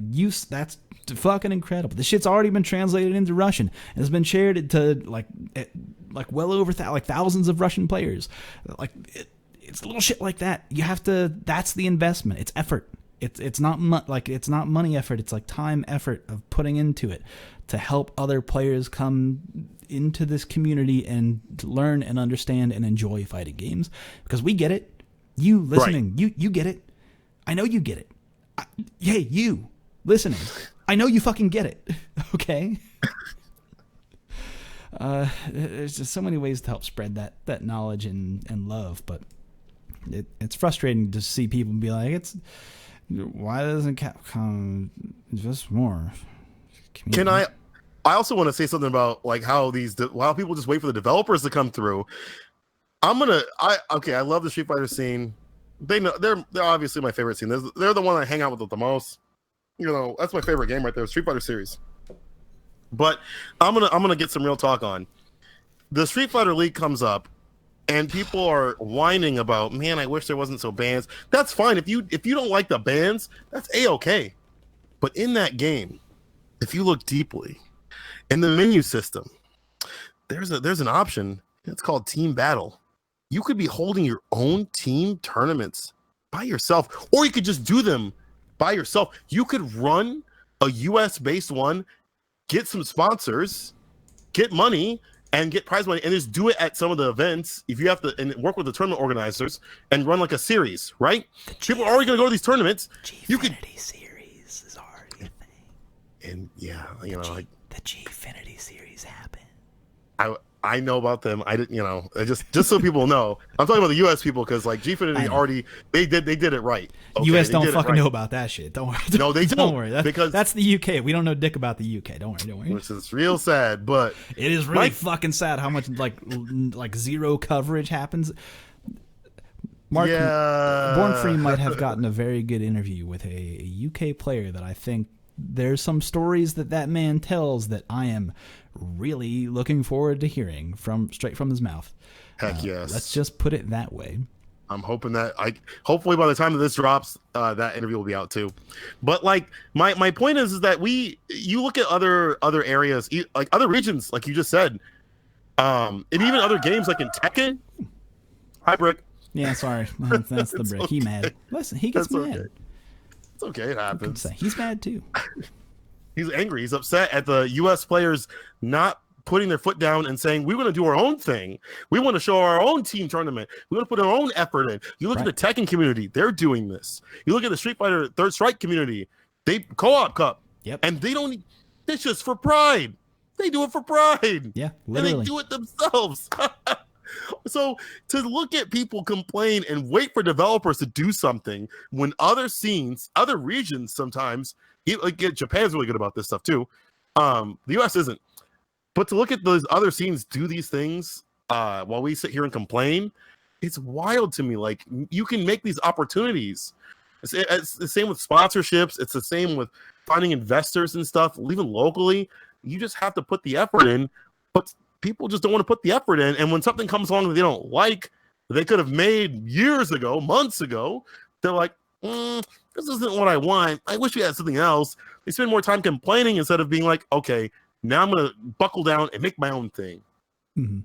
that's fucking incredible. This shit's already been translated into Russian and has been shared to like well over thousands of Russian players. Like it's little shit like that. You have to. That's the investment. It's effort. It's not it's not money effort. It's like time effort of putting into it to help other players come into this community and learn and understand and enjoy fighting games. Because we get it. You listening, you get it. I know you get it. Hey, you listening, I know you fucking get it. Okay. There's just so many ways to help spread that knowledge and love, but it's frustrating to see people be like, why doesn't Capcom invest more? I also want to say something about like how people just wait for the developers to come through. I love the Street Fighter scene. They know they're obviously my favorite scene. They're the one I hang out with the most. You know, that's my favorite game right there, Street Fighter series. But I'm gonna get some real talk on. The Street Fighter League comes up and people are whining about, man, I wish there wasn't so bans. That's fine. If you don't like the bans, that's A-okay. But in that game, if you look deeply in the menu system, there's an option. It's called Team Battle. You could be holding your own team tournaments by yourself, or you could just do them by yourself. You could run a US-based one, get some sponsors, get money, and get prize money, and just do it at some of the events. If you have to, and work with the tournament organizers and run like a series, right? People are already going to go to these tournaments. Gfinity series is already a thing. And yeah, you know, like the Gfinity series happened. I know about them. I didn't, you know, just so people know. I'm talking about the US people because like Gfinity already they did it right. Okay, US don't fucking know about that shit. Don't worry. No, they don't. Don't worry. Because that's the UK. We don't know dick about the UK. Don't worry. Which is real sad, but it is really fucking sad how much like zero coverage happens. Mark Born Free might have gotten a very good interview with a UK player that I think there's some stories that man tells that I am really looking forward to hearing straight from his mouth. Heck yes. Let's just put it that way. I'm hoping that hopefully by the time that this drops, that interview will be out too. But like my point is that you look at other areas, like other regions, like you just said, and even other games like in Tekken. Hi, Brick. Yeah, sorry, that's the Brick. Okay. He mad. Listen, he gets mad. Okay. It's okay. It happens. He's mad too. He's angry. He's upset at the U.S. players not putting their foot down and saying, we want to do our own thing. We want to show our own team tournament. We want to put our own effort in. You look at the Tekken community. They're doing this. You look at the Street Fighter Third Strike community. They co-op cup. Yep. And they don't. It's just for pride. They do it for pride. Yeah, literally. And they do it themselves. So to look at people complain and wait for developers to do something when other scenes, other regions sometimes, like Japan's really good about this stuff too. The US isn't. But to look at those other scenes do these things while we sit here and complain, it's wild to me. Like, you can make these opportunities. It's the same with sponsorships. It's the same with finding investors and stuff, even locally. You just have to put the effort in, but people just don't want to put the effort in. And when something comes along that they don't like, they could have made years ago, months ago, they're like, this isn't what I want. I wish we had something else. They spend more time complaining instead of being like, okay, now I'm going to buckle down and make my own thing. Mm-hmm.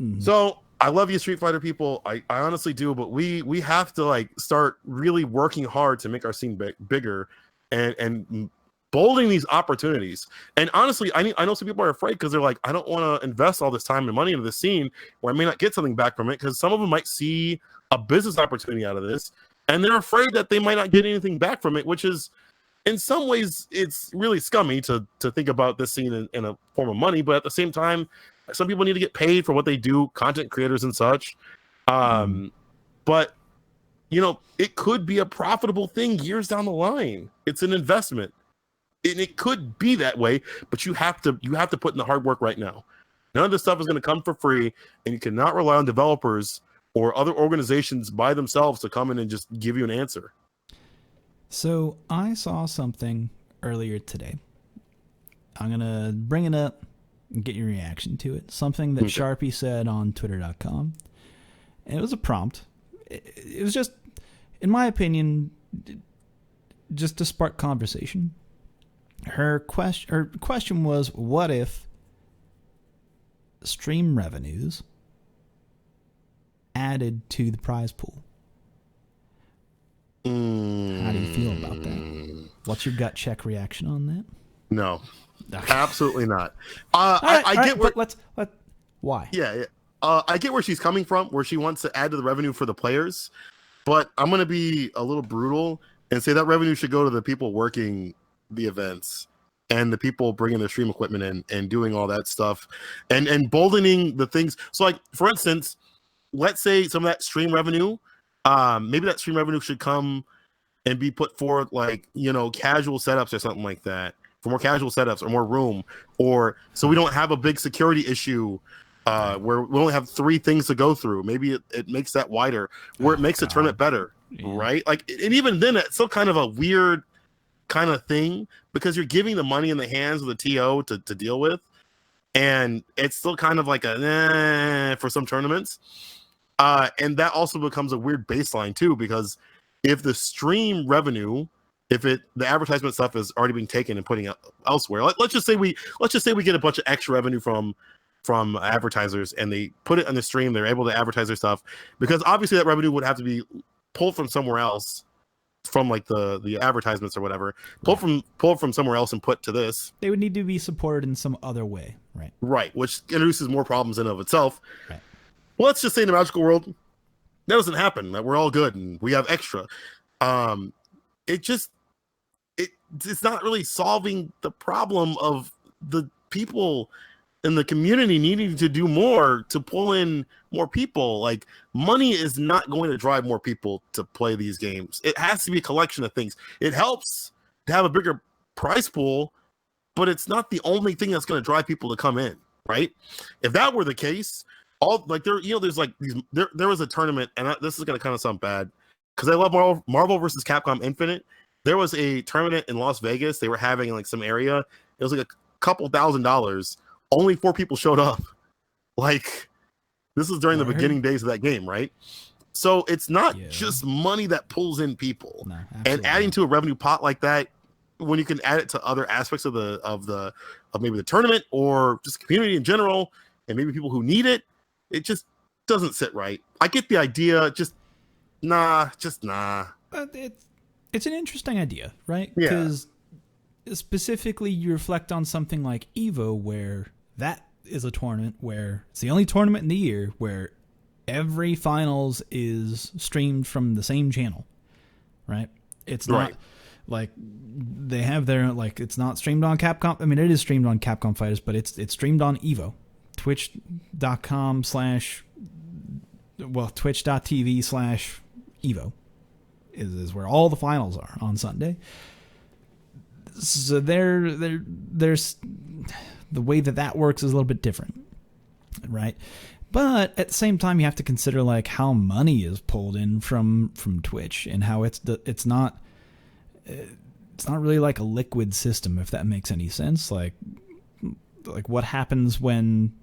Mm-hmm. So I love you, Street Fighter people. I honestly do, but we have to like start really working hard to make our scene bigger and bolding these opportunities. And honestly, I know some people are afraid because they're like, I don't want to invest all this time and money into this scene where I may not get something back from it, because some of them might see a business opportunity out of this, and they're afraid that they might not get anything back from it, which is, in some ways, it's really scummy to think about this scene in a form of money. But at the same time, some people need to get paid for what they do, content creators and such. But, you know, it could be a profitable thing years down the line. It's an investment. And it could be that way, but you have to put in the hard work right now. None of this stuff is going to come for free, and you cannot rely on developers or other organizations by themselves to come in and just give you an answer. So I saw something earlier today. I'm going to bring it up and get your reaction to it. Something that Sharpie said on Twitter.com. And it was a prompt. It was just, in my opinion, just to spark conversation. Her question was, what if stream revenues added to the prize pool? How do you feel about that? What's your gut check reaction on that? No, Okay. Absolutely not. I get where. Why? Yeah, I get where she's coming from, where she wants to add to the revenue for the players. But I'm going to be a little brutal and say that revenue should go to the people working the events and the people bringing their stream equipment in and doing all that stuff and boldening the things. So, like, for instance, let's say some of that stream revenue, maybe that stream revenue should come and be put forward, like, you know, casual setups or something like that, for more casual setups or more room, or so we don't have a big security issue where we only have 3 things to go through. Maybe it makes that wider, where it makes the tournament better, right? Like, and even then, it's still kind of a weird kind of thing because you're giving the money in the hands of the TO to deal with, and it's still kind of like a for some tournaments. And that also becomes a weird baseline too, because if the stream revenue, the advertisement stuff is already being taken and putting elsewhere, let's just say we get a bunch of extra revenue from advertisers and they put it on the stream, they're able to advertise their stuff, because obviously that revenue would have to be pulled from somewhere else, from like the advertisements or whatever, pulled from somewhere else and put to this. They would need to be supported in some other way, right, which introduces more problems in and of itself. Right. Well, let's just say in the magical world that doesn't happen, that we're all good and we have extra. It's not really solving the problem of the people in the community needing to do more to pull in more people. Like, money is not going to drive more people to play these games. It has to be a collection of things. It helps to have a bigger prize pool, but it's not the only thing that's going to drive people to come in, right? If that were the case, there's like these. There was a tournament, and this is going to kind of sound bad because I love Marvel versus Capcom Infinite. There was a tournament in Las Vegas. They were having like some area. It was like a couple $1,000s. Only 4 people showed up. Like, this is during the beginning days of that game, right? So it's not just money that pulls in people. No, and adding to a revenue pot like that, when you can add it to other aspects of maybe the tournament or just community in general, and maybe people who need it, it just doesn't sit right. I get the idea, just nah. It's an interesting idea, right? Yeah. Because specifically, you reflect on something like EVO, where that is a tournament where it's the only tournament in the year where every finals is streamed from the same channel, right? It's not like they have their, like, it's not streamed on Capcom. I mean, it is streamed on Capcom Fighters, but it's streamed on EVO twitch.tv/Evo is where all the finals are on Sunday. So there's the way that works is a little bit different, right? But at the same time, you have to consider like how money is pulled in from Twitch and how it's not really like a liquid system, if that makes any sense. Like what happens when,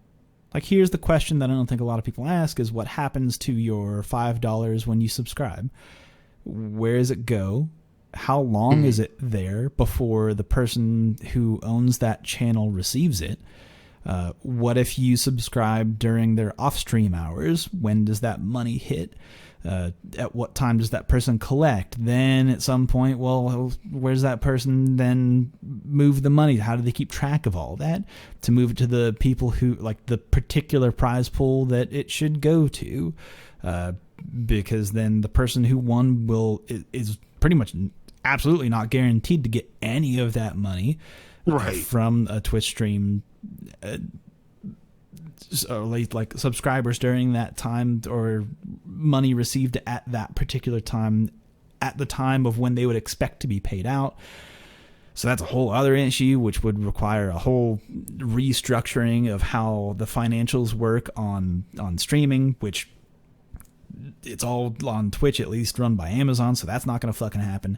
like, here's the question that I don't think a lot of people ask is what happens to your $5 when you subscribe? Where does it go? How long is it there before the person who owns that channel receives it? What if you subscribe during their off-stream hours? When does that money hit? At what time does that person collect? Then at some point, well, where's that person then move the money? How do they keep track of all that to move it to the people who, like, the particular prize pool that it should go to? Because then the person who won is pretty much absolutely not guaranteed to get any of that money from a Twitch stream. So like subscribers during that time, or money received at that particular time, at the time of when they would expect to be paid out. So that's a whole other issue, which would require a whole restructuring of how the financials work on streaming, which it's all on Twitch, at least run by Amazon, so that's not going to fucking happen.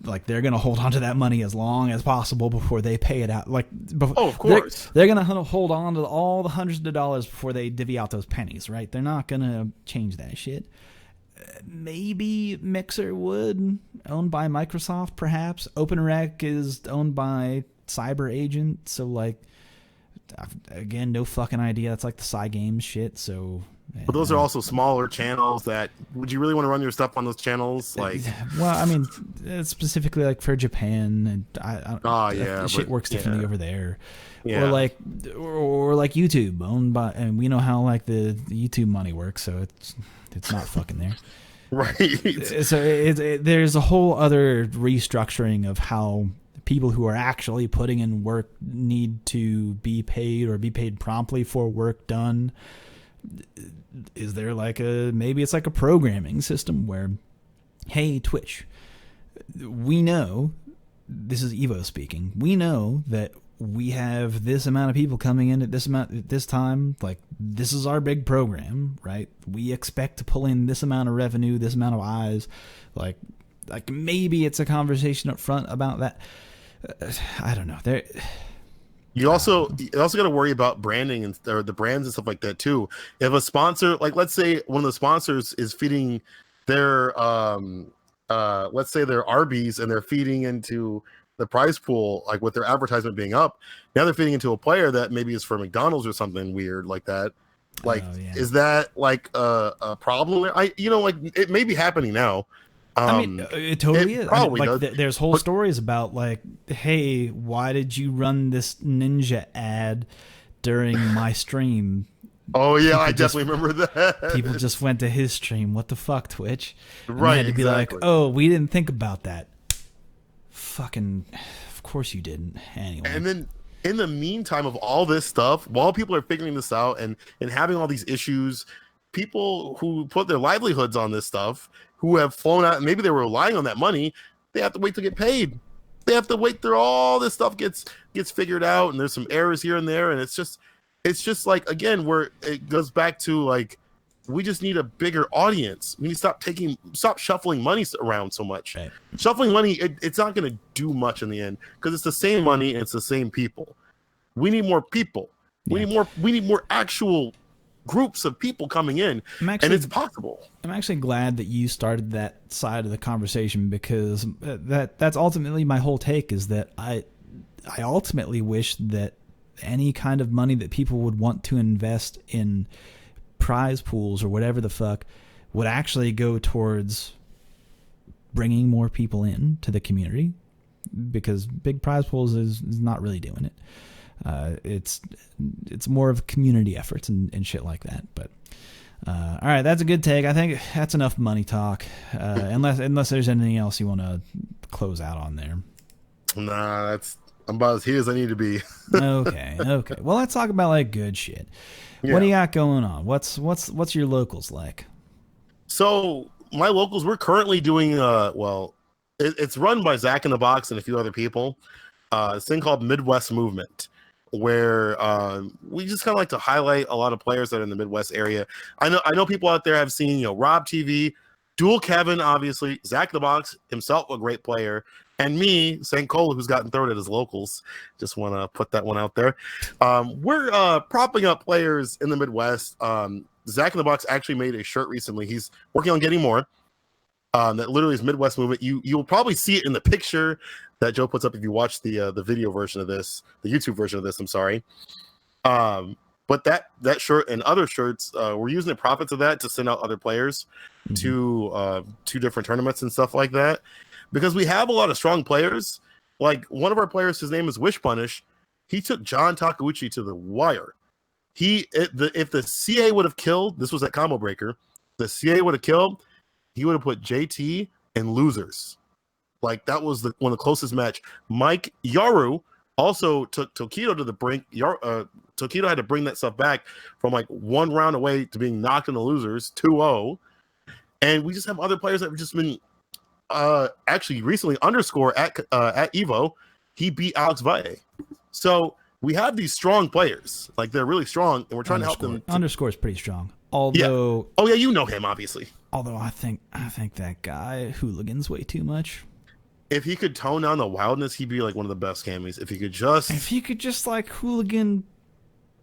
Like, they're going to hold on to that money as long as possible before they pay it out. Like, of course, they're going to hold on to all the hundreds of dollars before they divvy out those pennies, right? They're not going to change that shit. Maybe Mixer would, owned by Microsoft, perhaps. OpenRec is owned by Cyber Agent, so, like, again, no fucking idea. It's like the Cygames shit, so... But those are also smaller channels that, would you really want to run your stuff on those channels? Like, well, I mean, specifically like for Japan, and shit works differently over there. Yeah. Or like YouTube, owned by, and we know how like the YouTube money works, so it's not fucking there. Right. So there's a whole other restructuring of how people who are actually putting in work need to be paid, or be paid promptly for work done. Is there like maybe it's like a programming system where, hey, Twitch, we know, this is Evo speaking, we know that we have this amount of people coming in at this amount at this time, like, this is our big program, right? We expect to pull in this amount of revenue, this amount of eyes, like maybe it's a conversation up front about that. I don't know. You also got to worry about branding or the brands and stuff like that too. If a sponsor, like, let's say one of the sponsors is feeding their let's say their Arby's, and they're feeding into the prize pool, like with their advertisement being up, now they're feeding into a player that maybe is for McDonald's or something weird like that. Like, is that like a problem? Like, it may be happening now. I mean, it totally is. Probably like, there's whole stories about, like, hey, why did you run this ninja ad during my stream? Oh yeah, I definitely remember that. People just went to his stream. What the fuck, Twitch? And right. They had to be like, oh, we didn't think about that. Fucking, of course you didn't. Anyway. And then in the meantime of all this stuff, while people are figuring this out and having all these issues, people who put their livelihoods on this stuff, who have flown out, maybe they were relying on that money, they have to wait to get paid. They have to wait till all this stuff gets figured out, and there's some errors here and there, and it's just like, again, where it goes back to, like, we just need a bigger audience. We need to stop shuffling money around so much. Right. Shuffling money, it's not going to do much in the end, because it's the same money and it's the same people. We need more people. We need more actual groups of people coming in, and it's possible. I'm actually glad that you started that side of the conversation, because that's ultimately my whole take, is that I ultimately wish that any kind of money that people would want to invest in prize pools or whatever the fuck would actually go towards bringing more people in to the community, because big prize pools is not really doing it. It's more of community efforts and shit like that. But all right, that's a good take. I think that's enough money talk. Unless there's anything else you want to close out on there. Nah, I'm about as heated as I need to be. Okay. Well, let's talk about like good shit. Yeah. What do you got going on? What's your locals like? So my locals, we're currently doing it's run by Zach in the Box and a few other people. This thing called Midwest Movement, where we just kind of like to highlight a lot of players that are in the Midwest area. I know people out there have seen, Rob TV, Dual Kevin, obviously, Zach the Box himself, a great player, and me, St. Cole, who's gotten third at his locals. Just want to put that one out there. We're propping up players in the Midwest. Zach in the Box actually made a shirt recently. He's working on getting more. That literally is Midwest Movement. You'll probably see it in the picture that Joe puts up if you watch the video version of this, the YouTube version of this. I'm sorry. But that shirt and other shirts, we're using the profits of that to send out other players to different tournaments and stuff like that, because we have a lot of strong players. Like one of our players, his name is Wish Punish. He took John Takeuchi to the wire. If the CA would have killed, this was at Combo Breaker, the CA would have killed, he would have put JT in losers. Like that was one of the closest match. Mike Yaru also took Tokido to the brink. Tokido had to bring that stuff back from like one round away to being knocked in the losers, 2-0. And we just have other players that have just been actually recently underscore at Evo. He beat Alex Valle. So we have these strong players. Like they're really strong, and we're trying to help them. Underscore is pretty strong. Although, yeah. Oh yeah, you know him obviously. Although I think that guy hooligans way too much. If he could tone down the wildness, he'd be like one of the best camis. If he could just like hooligan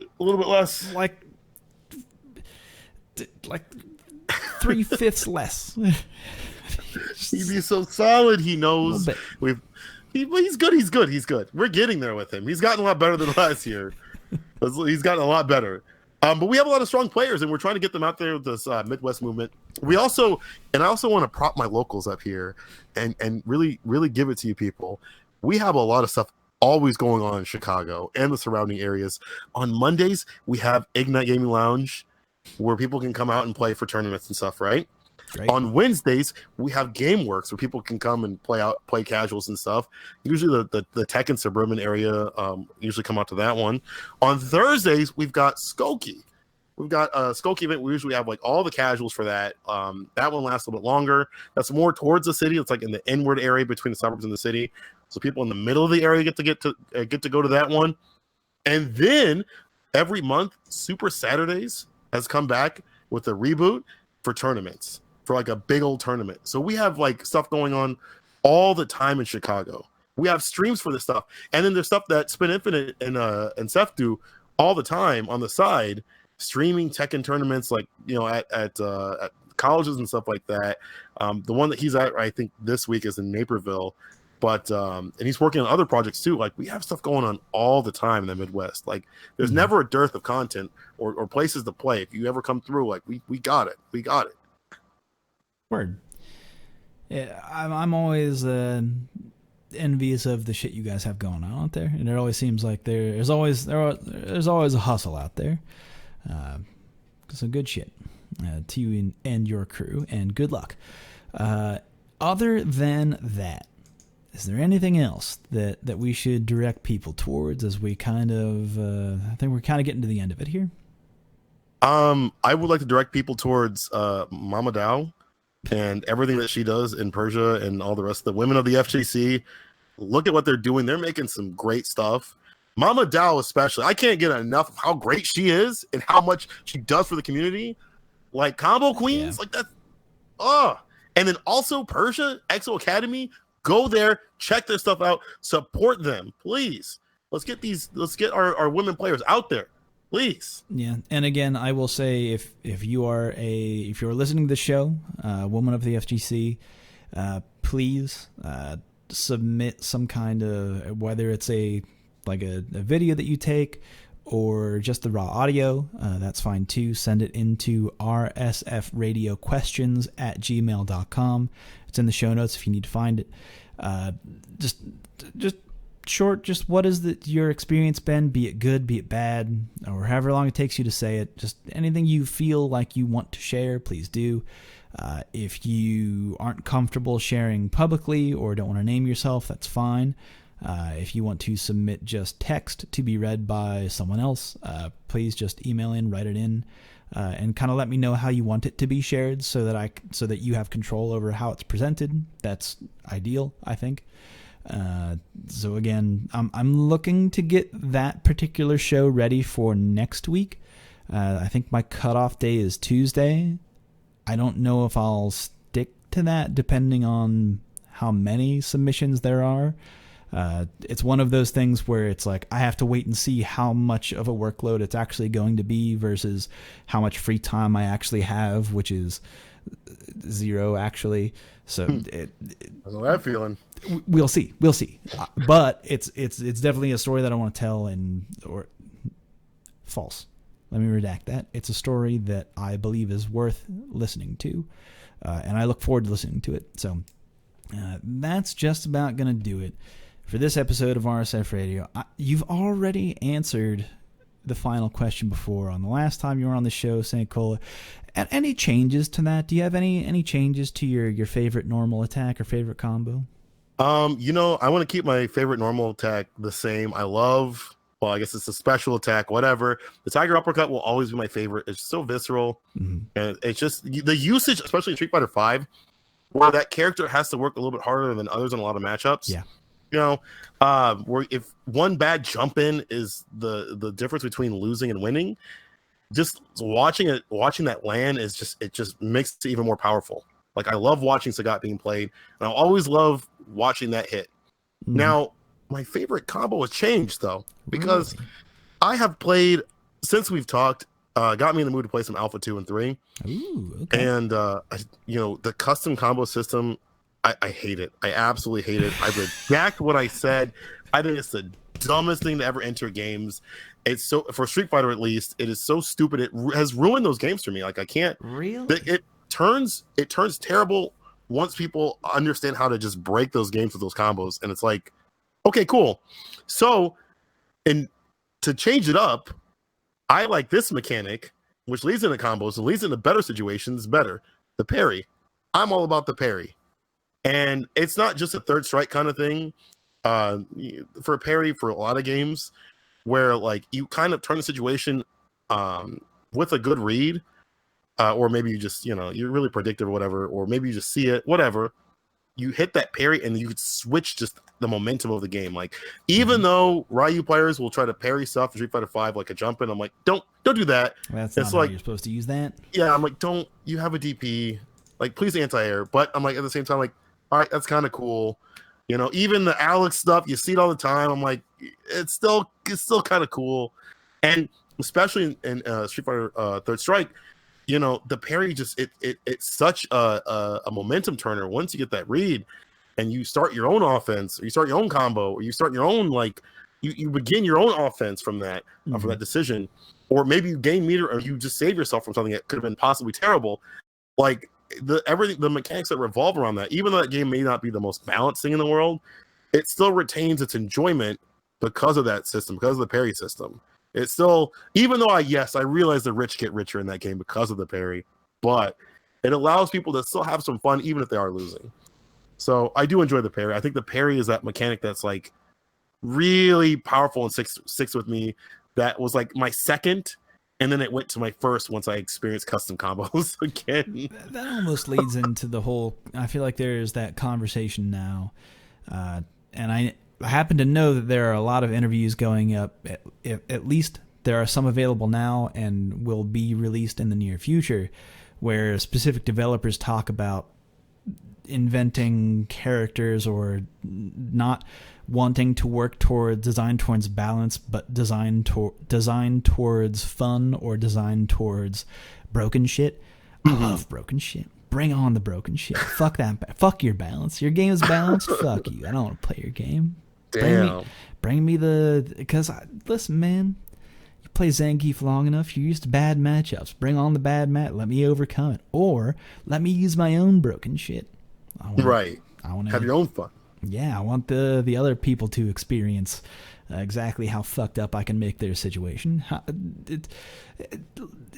a little bit less, like 3/5 less. He'd be so solid. He knows he's good. We're getting there with him. He's gotten a lot better than last year. He's gotten a lot better. But we have a lot of strong players, and we're trying to get them out there with this Midwest Movement. I also want to prop my locals up here and really, really give it to you people. We have a lot of stuff always going on in Chicago and the surrounding areas. On Mondays, we have Ignite Gaming Lounge, where people can come out and play for tournaments and stuff, right? Great. On Wednesdays, we have GameWorks, where people can come and play casuals and stuff. Usually the tech and suburban area usually come out to that one. On Thursdays, we've got Skokie. We've got a Skokie event. We usually have like all the casuals for that. That one lasts a little bit longer. That's more towards the city. It's like in the inward area between the suburbs and the city. So people in the middle of the area get to go to that one. And then every month, Super Saturdays has come back with a reboot for tournaments, for like a big old tournament. So we have like stuff going on all the time in Chicago. We have streams for this stuff. And then there's stuff that Spin Infinite and Seth do all the time on the side, streaming Tekken tournaments, like, at colleges and stuff like that. The one that he's at, I think this week, is in Naperville, but and he's working on other projects too. Like we have stuff going on all the time in the Midwest. Like there's never a dearth of content or places to play. If you ever come through, like we got it. Word. Yeah, I'm always envious of the shit you guys have going on out there, and it always seems like there's always a hustle out there. Some good shit to you and your crew, and good luck. Other than that, is there anything else that we should direct people towards as we kind of I think we're kind of getting to the end of it here? I would like to direct people towards Mama Dow and everything that she does in Persia and all the rest of the women of the FGC. Look at what they're doing. They're making some great stuff. Mama Dow especially. I can't get enough of how great she is and how much she does for the community. Like Combo Queens, like that. And then also Persia, EXO Academy. Go there, check their stuff out, support them, please. Let's get our women players out there. Please. Yeah, and again, I will say if you're listening to the show, Woman of the FGC, please submit some kind of, whether it's a video that you take or just the raw audio, that's fine too. Send it into rsfradioquestions@gmail.com. It's in the show notes if you need to find it. Just short, just what has your experience been, be it good, be it bad, or however long it takes you to say it. Just anything you feel like you want to share, please do. If you aren't comfortable sharing publicly or don't want to name yourself, that's fine. If you want to submit just text to be read by someone else, please just email in, write it in, and kind of let me know how you want it to be shared so that you have control over how it's presented. That's ideal, I think. So again, I'm looking to get that particular show ready for next week. I think my cutoff day is Tuesday. I don't know if I'll stick to that depending on how many submissions there are. It's one of those things where it's like I have to wait and see how much of a workload it's actually going to be versus how much free time I actually have, which is 0 actually. So I know that feeling. We'll see. But it's definitely a story that I want to tell, or false. Let me redact that. It's a story that I believe is worth listening to, and I look forward to listening to it. So that's just about going to do it for this episode of RSF Radio. You've already answered the final question before on the last time you were on the show, St. Cola. Any changes to that? Do you have any changes to your favorite normal attack or favorite combo? I want to keep my favorite normal attack the same. I guess it's a special attack, whatever. The Tiger Uppercut will always be my favorite. It's so visceral. Mm-hmm. And it's just the usage, especially in Street Fighter V, where that character has to work a little bit harder than others in a lot of matchups. Yeah. Where if one bad jump in is the difference between losing and winning, just watching that land it just makes it even more powerful. Like I love watching Sagat being played, and I always love watching that hit. Mm-hmm. Now, my favorite combo has changed though, because I have played since we've talked. Got me in the mood to play some Alpha 2 and 3. Ooh, okay. And the custom combo system, I hate it. I absolutely hate it. I redact what I said. I think it's the dumbest thing to ever enter games. It's so, for Street Fighter at least, it is so stupid. It has ruined those games for me. Like I can't. Really? It turns terrible once people understand how to just break those games with those combos. And it's like, okay, cool. So, and to change it up, I like this mechanic, which leads into combos and leads into better situations, the parry. I'm all about the parry. And it's not just a third strike kind of thing. For a parry, for a lot of games, where like you kind of turn the situation with a good read, or maybe you just, you're really predictive or whatever, or maybe you just see it, whatever. You hit that parry and you could switch just the momentum of the game. Like, even though Ryu players will try to parry stuff in Street Fighter 5 like a jump in, I'm like, don't do that. That's not how you're supposed to use that. Yeah, I'm like, you have a DP, like please anti-air. But I'm like, at the same time, like, all right, that's kind of cool. Even the Alex stuff, you see it all the time. I'm like, it's still kind of cool. And especially in Street Fighter Third Strike, the parry just it's such a momentum turner. Once you get that read and you start your own offense, or you start your own combo, or you start your own, like you begin your own offense from that from that decision, or maybe you gain meter, or you just save yourself from something that could have been possibly terrible. Like the mechanics that revolve around that, even though that game may not be the most balanced thing in the world, it still retains its enjoyment because of that system, because of the parry system. It's still, even though I realize the rich get richer in that game because of the parry, but it allows people to still have some fun even if they are losing. So I do enjoy the parry. I think the parry is that mechanic that's like really powerful and sticks with me. That was like my second, and then it went to my first once I experienced custom combos again. That almost leads into the whole, I feel like there's that conversation now, and I happen to know that there are a lot of interviews going up, at least there are some available now and will be released in the near future, where specific developers talk about inventing characters or not wanting to work towards design towards balance, but design towards fun, or design towards broken shit. I love broken shit. Bring on the broken shit. Fuck that. Fuck your balance. Your game is balanced. Fuck you. I don't want to play your game. Damn. Bring me because listen, man, you play Zangief long enough, you're used to bad matchups. Bring on the bad let me overcome it, or let me use my own broken shit. I want to have your own fun. Yeah, I want the other people to experience exactly how fucked up I can make their situation.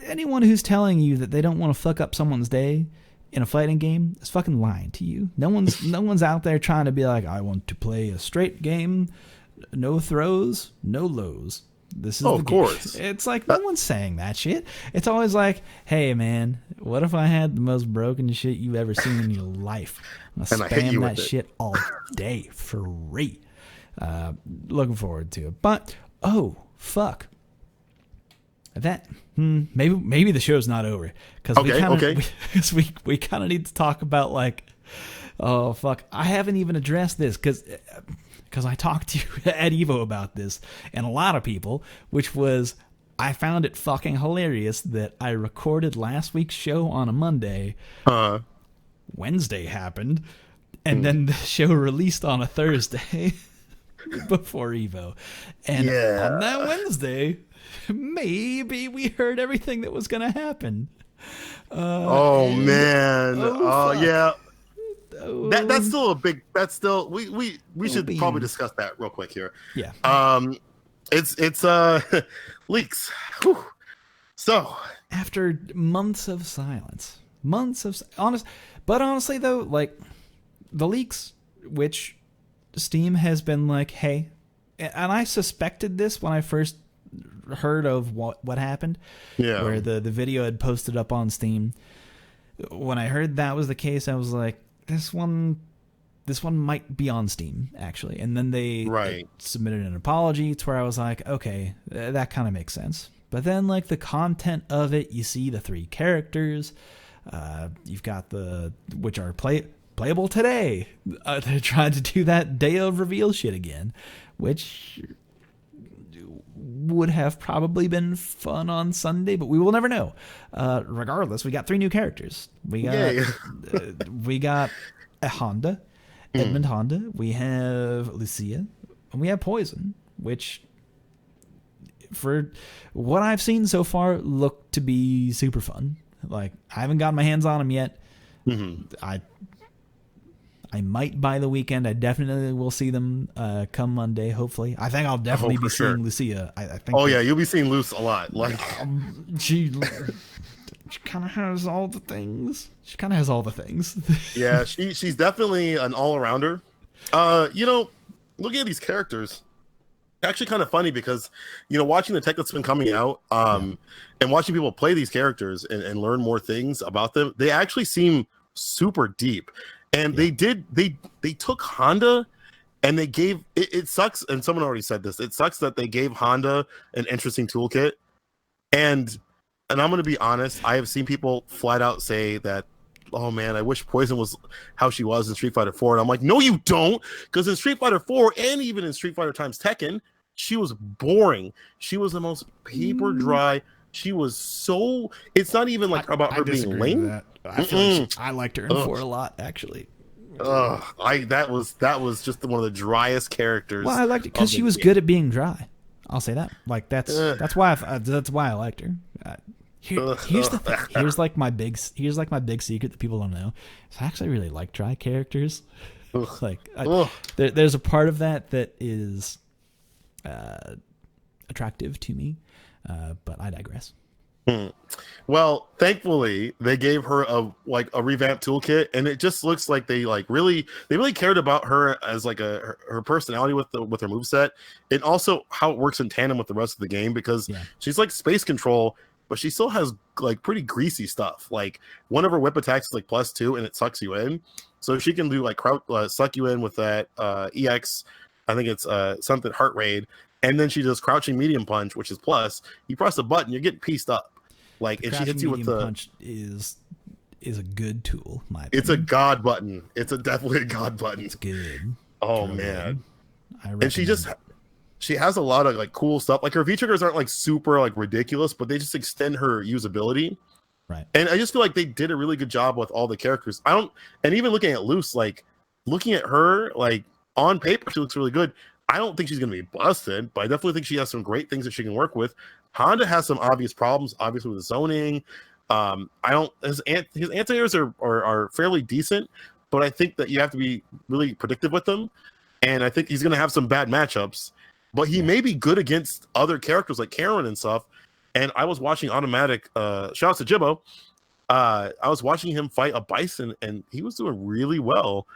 Anyone who's telling you that they don't want to fuck up someone's day in a fighting game is fucking lying to you. No one's out there trying to be like, I want to play a straight game, no throws, no lows. This is of course. It's like no one's saying that shit. It's always like, hey man, what if I had the most broken shit you've ever seen in your life? I'm gonna spam that shit all day for free. Looking forward to it. But oh fuck. That maybe the show's not over because we kind of need to talk about like, oh fuck, I haven't even addressed this because I talked to at Evo about this and a lot of people, which was I found it fucking hilarious that I recorded last week's show on a Monday, Wednesday happened, and then the show released on a Thursday before Evo, and on that Wednesday. Maybe we heard everything that was going to happen. Man. Yeah. That's still a big. That's still we should probably discuss that real quick here. Yeah. It's leaks. Whew. So after months of silence, honestly though, like the leaks, which Steam has been like, hey, and I suspected this when I first heard of what happened, where the video had posted up on Steam. When I heard that was the case, I was like, this one might be on Steam actually. And then they submitted an apology to where I was like, okay, that kind of makes sense. But then like the content of it, you see the 3 characters, you've got which are playable today. They're trying to do that day of reveal shit again, which would have probably been fun on Sunday, but we will never know. Regardless, we got 3 new characters. We got a Honda, Edmund Honda. We have Lucia, and we have Poison, which, for what I've seen so far, look to be super fun. Like, I haven't gotten my hands on them yet. I might by the weekend. I definitely will see them come Monday, hopefully. I think I'll definitely be seeing Lucia. I think. Oh, yeah, you'll be seeing Luce a lot. Like she kind of has all the things. Yeah, she's definitely an all-arounder. Looking at these characters, actually kind of funny because, watching the tech that's been coming out and watching people play these characters and learn more things about them, they actually seem super deep. And they took Honda and they gave it sucks, and someone already said this, it sucks that they gave Honda an interesting toolkit. And I'm gonna be honest, I have seen people flat out say that, oh man, I wish Poison was how she was in Street Fighter 4. And I'm like, no, you don't, because in Street Fighter 4 and even in Street Fighter times Tekken, she was boring. She was the most paper dry. She was so. It's not even like about her being lame. I feel like I liked her in 4 a lot, actually. That was just one of the driest characters. Well, I liked it because she was good at being dry. I'll say that. Like that's why I liked her. Here's the thing. Here's like my big secret that people don't know. Is I actually really like dry characters. There's a part of that is attractive to me. But I digress. Well, thankfully they gave her a revamped toolkit, and it just looks like they really cared about her as like her personality with her moveset, and also how it works in tandem with the rest of the game, because she's like space control, but she still has like pretty greasy stuff. Like one of her whip attacks is like +2 and it sucks you in, so she can do like suck you in with that EX. I think it's something heart rate. And then she does crouching medium punch, which is plus. You press a button, you're getting pieced up. Like, and she hits you with the punch is a good tool. It's a god button. It's definitely a god button. It's good. Oh man, and she has a lot of like cool stuff. Like her V triggers aren't like super like ridiculous, but they just extend her usability. Right. And I just feel like they did a really good job with all the characters. And even looking at Luce, like looking at her, like on paper, she looks really good. I don't think she's going to be busted, but I definitely think she has some great things that she can work with. Honda has some obvious problems, obviously, with the zoning. His anti-airs are fairly decent, but I think that you have to be really predictive with them. And I think he's going to have some bad matchups, but he may be good against other characters like Karen and stuff. And I was watching Automatic, shout out to Jibbo. I was watching him fight a bison, and he was doing really well.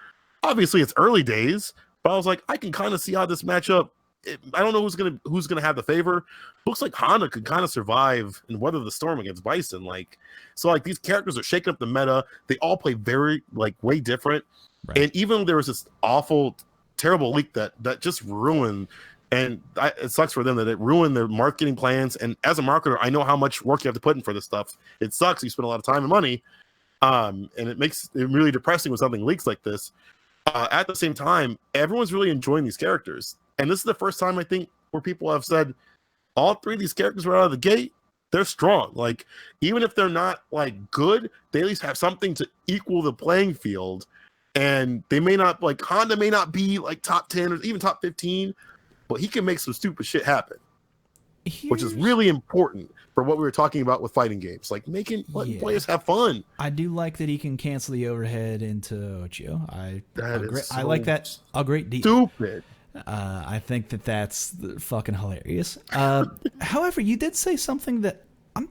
Obviously, it's early days, but I was like, I can kind of see how this matchup. I don't know who's gonna have the favor. Looks like Honda could kind of survive and weather the storm against Bison. Like, so like these characters are shaking up the meta. They all play very like way different. Right. And even there was this awful, terrible leak that just ruined. And it sucks for them that it ruined their marketing plans. And as a marketer, I know how much work you have to put in for this stuff. It sucks. You spend a lot of time and money, and it makes it really depressing when something leaks like this. At the same time, everyone's really enjoying these characters. And this is the first time I think where people have said all three of these characters right out of the gate, they're strong. Like, even if they're not like good, they at least have something to equal the playing field. And they may not, like, Honda may not be like top 10 or even top 15, but he can make some stupid shit happen. Which is really important for what we were talking about with fighting games, like letting players have fun. I do like that he can cancel the overhead into Ocho. I like that a great deal. Stupid. I think that's fucking hilarious. However, you did say something that I'm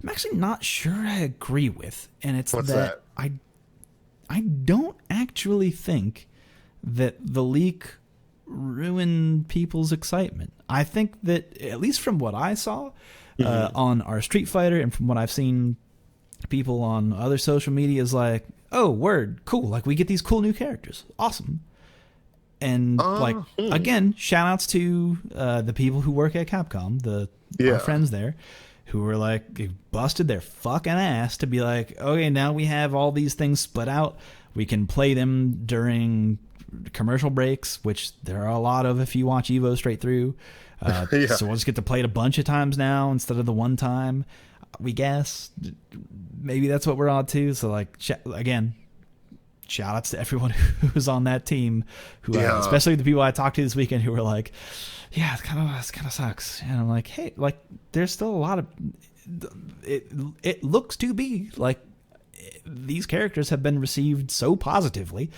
actually not sure I agree with, and it's that I don't actually think that the leak ruined people's excitement. I think that, at least from what I saw on our Street Fighter and from what I've seen people on other social media, is like, oh, word, cool. Like, we get these cool new characters. Awesome. And again, shout outs to the people who work at Capcom, our friends there, who were like, busted their fucking ass to be like, okay, now we have all these things split out. We can play them during commercial breaks, which there are a lot of if you watch Evo straight through. So we'll just get to play it a bunch of times now instead of the one time, we guess. Maybe that's what we're on to. So, like, again, shout outs to everyone who's on that team, who especially the people I talked to this weekend who were like, yeah, it kind of sucks. And I'm like, hey, like, there's still a lot of it looks to be like these characters have been received so positively,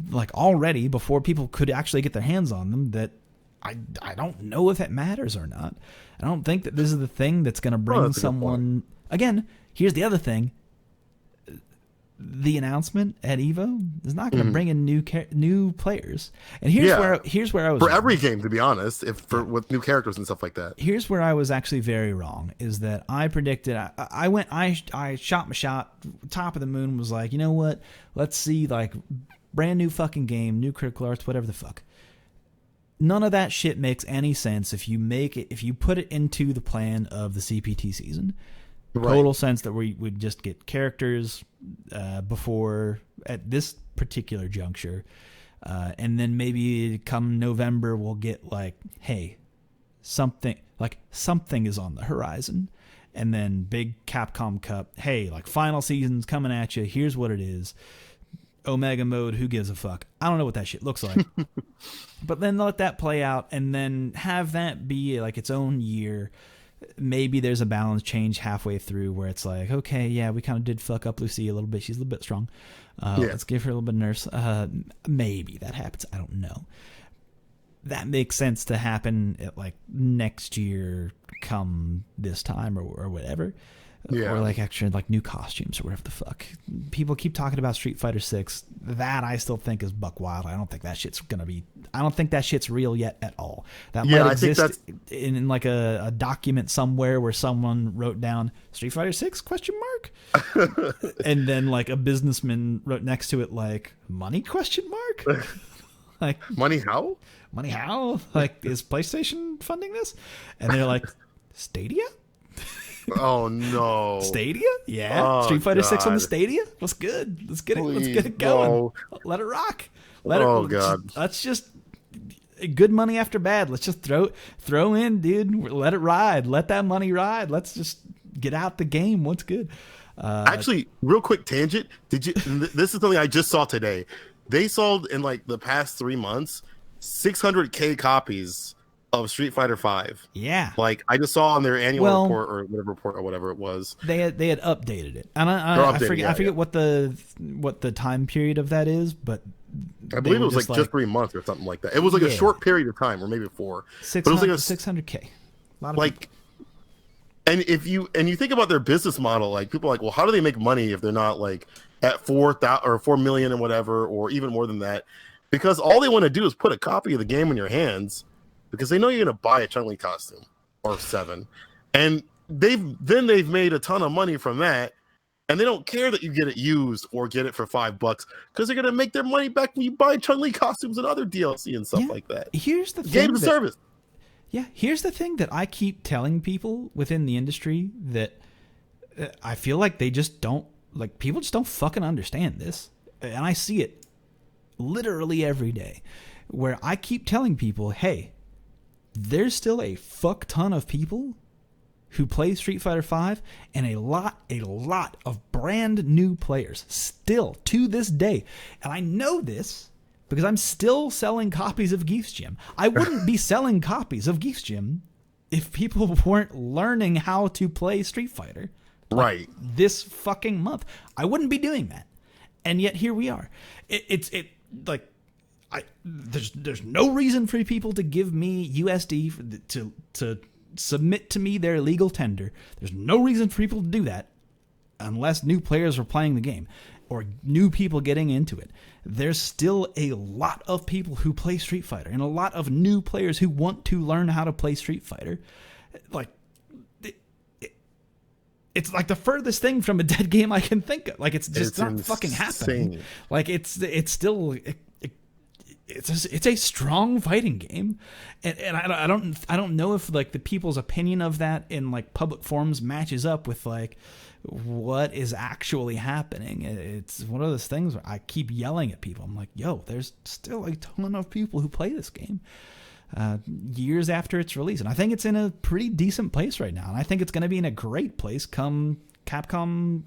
like, already before people could actually get their hands on them, that I don't know if it matters or not. I don't think that this is the thing that's going to bring someone. Again, here's the other thing. The announcement at Evo is not going to bring in new players. And here's where I was for every game, to be honest, with new characters and stuff like that. Here's where I was actually very wrong, is that I predicted I shot my shot, top of the moon, was like, you know what? Let's see, like, brand new fucking game, new Critical Arts, whatever the fuck. None of that shit makes any sense if you put it into the plan of the CPT season. Right. Total sense that we would just get characters before, at this particular juncture, and then maybe come November we'll get like, hey, something is on the horizon, and then big Capcom Cup, hey, like, final season's coming at you, here's what it is. Omega mode, who gives a fuck? I don't know what that shit looks like. But then let that play out, and then have that be like its own year. Maybe there's a balance change halfway through where it's like, okay, yeah, we kind of did fuck up Lucy a little bit. She's a little bit strong. Let's give her a little bit of nurse. Maybe that happens. I don't know. That makes sense to happen at like next year come this time or whatever. Yeah. Or like extra like new costumes or whatever the fuck. People keep talking about Street Fighter 6. That I still think is buck wild. I don't think that shit's real yet at all. That might exist in like a document somewhere where someone wrote down Street Fighter 6 ? And then like a businessman wrote next to it like money ? Like, money how? Like, is PlayStation funding this? And they're like, Stadia? Oh no! Stadia? Yeah. Street Fighter 6 on the Stadia? What's good? Let's get it. Let's get it going. No. Let it rock. God. Let's just good money after bad. Let's just throw in, dude. Let it ride. Let that money ride. Let's just get out the game. What's good? Actually, real quick tangent. This is something I just saw today. They sold in like the past 3 months 600K copies of Street Fighter 5. Yeah. Like, I just saw on their annual report or whatever it was. They had updated it. And I forget what the time period of that is, but I believe it was like just 3 months or something like that. It was like a short period of time, or maybe 4. But it was like 600K. Like, And if you think about their business model, like people are like, well, how do they make money if they're not like at 4,000 or 4 million and whatever, or even more than that? Because all they want to do is put a copy of the game in your hands, because they know you're gonna buy a Chun-Li costume or 7, and they've made a ton of money from that, and they don't care that you get it used or get it for $5 because they're gonna make their money back when you buy Chun-Li costumes and other DLC and stuff like that. Here's the thing, game of service. Yeah, here's the thing that I keep telling people within the industry that I feel like they just don't, like, people just don't fucking understand this. And I see it literally every day, where I keep telling people, hey, there's still a fuck ton of people who play Street Fighter V, and a lot of brand new players still to this day. And I know this because I'm still selling copies of Geef's Gym. I wouldn't be selling copies of Geef's Gym if people weren't learning how to play Street Fighter. Right. This fucking month. I wouldn't be doing that. And yet here we are. There's no reason for people to give me USD to submit to me their legal tender. There's no reason for people to do that unless new players are playing the game or new people getting into it. There's still a lot of people who play Street Fighter and a lot of new players who want to learn how to play Street Fighter. Like, it's like the furthest thing from a dead game I can think of. Like, it's just not fucking happening. Like, it's still it's a strong fighting game, and I don't know if like the people's opinion of that in like public forums matches up with like what is actually happening. It's one of those things where I keep yelling at people. I'm like, yo, there's still a ton of people who play this game years after its release, and I think it's in a pretty decent place right now, and I think it's going to be in a great place come Capcom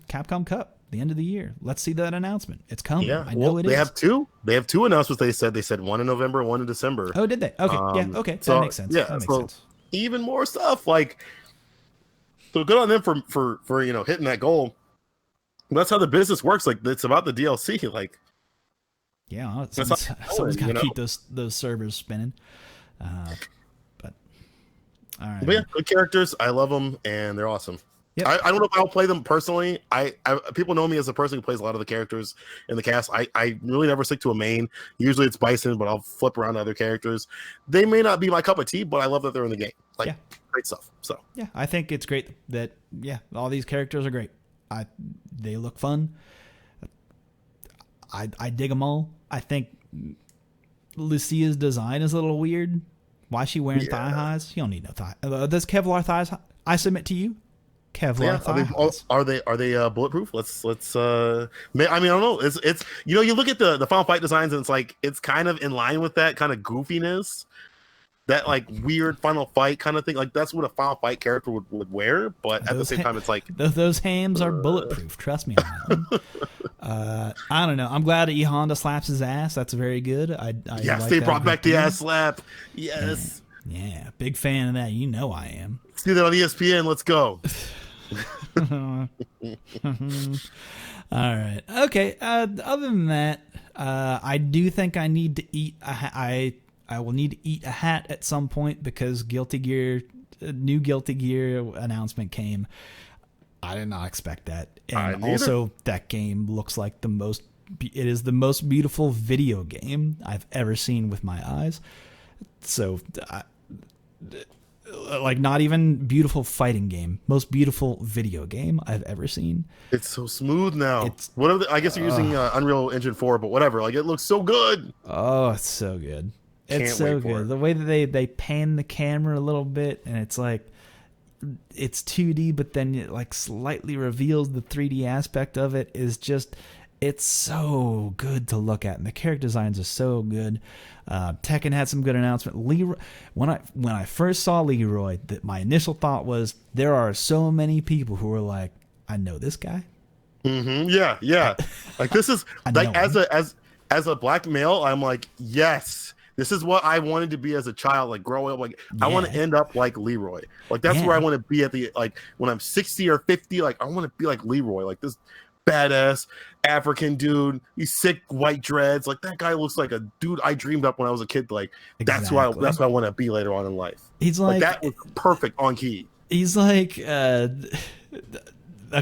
Cup, the end of the year. Let's see that announcement. It's coming. Yeah, I know it is. They have two announcements. They said one in November, one in December. Oh, did they? Okay, yeah, okay, so, that makes sense. Yeah, that makes sense. Even more stuff. Like, so good on them for hitting that goal. That's how the business works. Like, it's about the DLC. Like, yeah, someone's got to keep those servers spinning. But all right. But yeah, good characters. I love them, and they're awesome. Yep. I don't know if I'll play them personally. I people know me as a person who plays a lot of the characters in the cast. I really never stick to a main. Usually it's Bison, but I'll flip around to other characters. They may not be my cup of tea, but I love that they're in the game. Like, great stuff. So yeah, I think it's great that all these characters are great. They look fun. I dig them all. I think Lucia's design is a little weird. Why is she wearing thigh highs? You don't need no thigh. Does Kevlar thighs? I submit to you. Kevlar thighs. Are they bulletproof? Let's. I mean, I don't know. It's you look at the Final Fight designs and it's like it's kind of in line with that kind of goofiness, that like weird Final Fight kind of thing. Like that's what a Final Fight character would wear. But at the same time, it's like those hams are bulletproof. Trust me on that one. I don't know. I'm glad that E Honda slaps his ass. That's very good. Yes, they brought back the ass slap. Yes. Yeah, big fan of that. You know I am. Let's do that on ESPN. Let's go. All right. Okay. Other than that, I do think I need to eat. I will need to eat a hat at some point because new Guilty Gear announcement came. I did not expect that, and also that game looks like it is the most beautiful video game I've ever seen with my eyes. So, like, not even beautiful fighting game, most beautiful video game I've ever seen. It's so smooth now. I guess they're using Unreal Engine 4, but whatever. Like, it looks so good. Oh, it's so good. It's so good. The way that they pan the camera a little bit, and it's like it's 2D, but then it like slightly reveals the 3D aspect of it. Is just, it's so good to look at, and the character designs are so good. Tekken had some good announcement. Leroy, when I first saw Leroy, my initial thought was there are so many people who are like, I know this guy. Mm-hmm. Yeah. Like this is like as a black male, I'm like, yes, this is what I wanted to be as a child. Like growing up, like I want to end up like Leroy. Like that's where I want to be at when I'm 60 or 50. Like I want to be like Leroy. Like this badass African dude, he's sick white dreads. Like that guy looks like a dude I dreamed up when I was a kid. Like that's what I want to be later on in life. He's like that was perfect on key. He's like a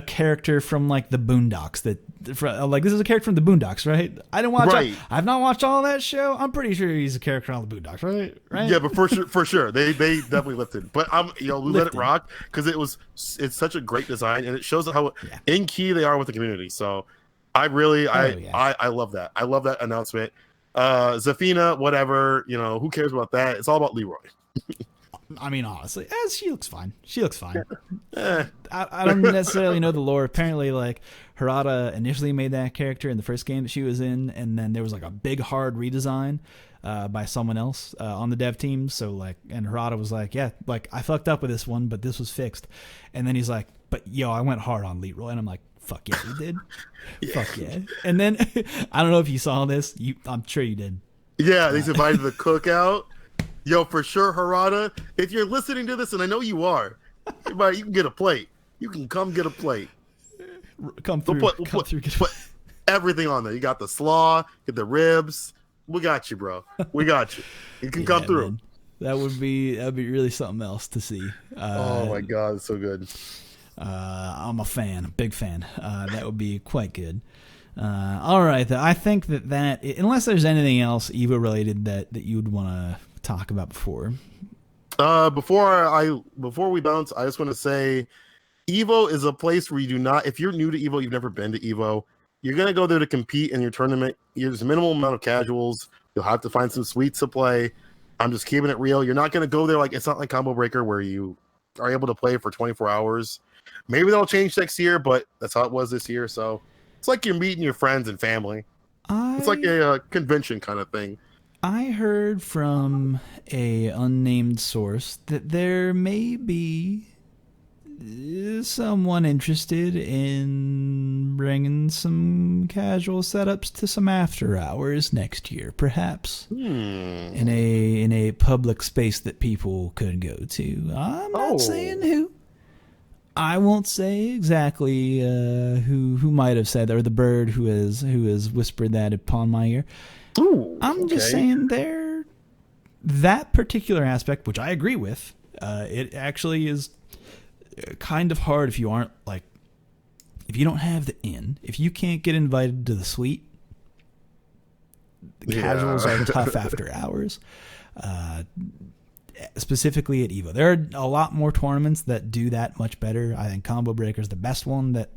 character from like the Boondocks. Like this is a character from the Boondocks, right? I didn't watch. Right. I've not watched all that show. I'm pretty sure he's a character on the Boondocks, right? Right? Yeah, but for sure, they definitely lifted. But let it rock because it's such a great design and it shows how in key they are with the community. So I love that. I love that announcement. Zafina, whatever, who cares about that? It's all about Leroy. I mean, honestly, she looks fine. She looks fine. I don't necessarily know the lore. Apparently, like, Harada initially made that character in the first game that she was in, and then there was like a big hard redesign by someone else on the dev team. So like, and Harada was like, yeah, like I fucked up with this one, but this was fixed. And then he's like, but I went hard on Leroy, and I'm like, fuck yeah, you did. Fuck yeah. And then I don't know if you saw this. I'm sure you did. Yeah, he's invited to the cookout. Yo, for sure, Harada, if you're listening to this, and I know you are, you can get a plate. You can come get a plate. Come through. We'll put everything on there. You got the slaw, get the ribs. We got you, bro. We got you. You can come through. Man. That'd be really something else to see. Oh my god, it's so good. I'm a big fan. That would be quite good. All right, I think that unless there's anything else Evo related that you would want to talk about before we bounce, I just want to say Evo is a place where you do not, if you're new to Evo, you've never been to Evo, you're going to go there to compete in your tournament. There's a minimal amount of casuals. You'll have to find some suites to play. I'm just keeping it real. You're not going to go there like, it's not like Combo Breaker where you are able to play for 24 hours. Maybe that'll change next year, but that's how it was this year. So it's like you're meeting your friends and family. It's like a convention kind of thing. I heard from a unnamed source that there may be someone interested in bringing some casual setups to some after hours next year, perhaps in a public space that people could go to. I'm not saying who. I won't say exactly who might have said that, or the bird who has whispered that upon my ear. Ooh, I'm just saying that particular aspect, which I agree with, it actually is kind of hard if you aren't like, if you don't have the in, if you can't get invited to the suite, the casuals are tough after hours. Specifically at Evo, there are a lot more tournaments that do that much better. I think Combo Breaker is the best one that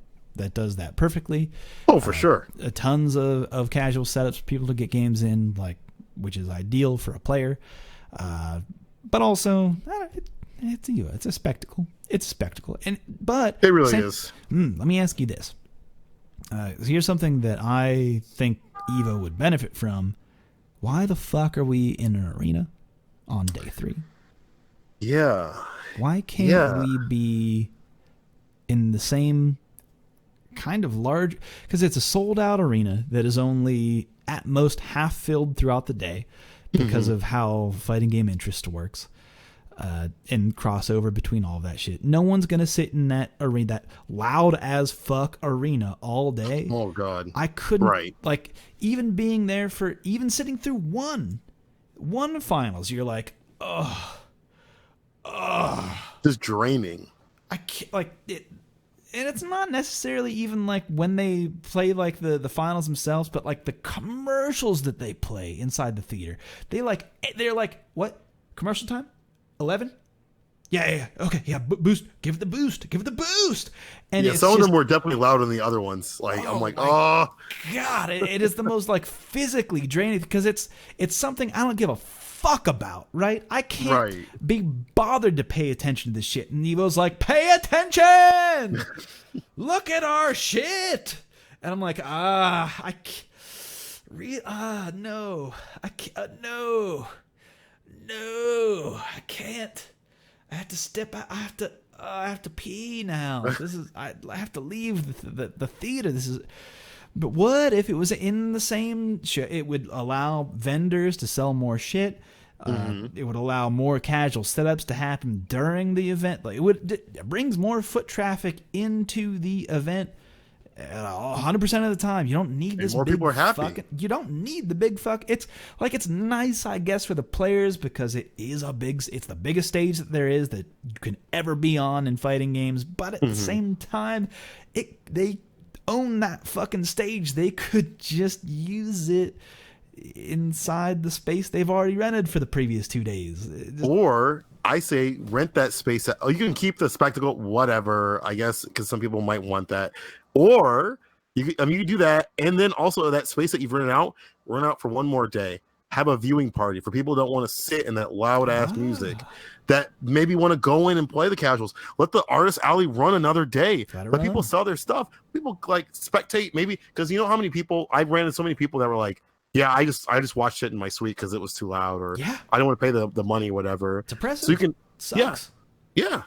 does that perfectly. Oh, for sure. Tons of casual setups for people to get games in, like, which is ideal for a player. But also, it's Evo. It's a spectacle. It's a spectacle. But it really is. Let me ask you this. Here's something that I think Evo would benefit from. Why the fuck are we in an arena on day 3? Yeah. Why can't we be in the same kind of large, because it's a sold out arena that is only at most half filled throughout the day because of how fighting game interest works and crossover between all of that shit. No one's gonna sit in that arena, that loud as fuck arena, all day. Oh god, I couldn't. Like, even being there for, even sitting through one finals, you're like, just draining. I can't, like it. And it's not necessarily even like when they play like the finals themselves, but like the commercials that they play inside the theater. They're like, what? Commercial time? 11? Yeah. Okay, yeah, boost. Give it the boost. And yeah, some of them were definitely louder than the other ones. Like, I'm like, God, it is the most like physically draining, because it's something I don't give a fuck about, right? I can't be bothered to pay attention to this shit. And Evo's like, pay attention! Look at our shit! And I'm like, no. I can't. I have to step out. I have to pee now. I have to leave the theater. But what if it was in the same show? It would allow vendors to sell more shit. It would allow more casual setups to happen during the event. Like, it brings more foot traffic into the event. 100% of the time. You don't need this. More big people are happy. You don't need the big fuck. It's nice, I guess, for the players because it's the biggest stage that there is that you can ever be on in fighting games. But at the same time, they own that fucking stage. They could just use it inside the space they've already rented for the previous 2 days. Or I say rent that space. You can keep the spectacle, whatever, I guess, because some people might want that. Or you can do that, and then also that space that you've rented out, rent out for one more day. Have a viewing party for people who don't want to sit in that loud ass music, that maybe want to go in and play the casuals. Let the artist alley run another day. Let people sell their stuff. People like spectate, maybe, because you know how many people I've ran into so many people that were like, yeah, I just watched it in my suite because it was too loud, or I don't want to pay the money, whatever. It's oppressive. So you can, Sucks. yeah.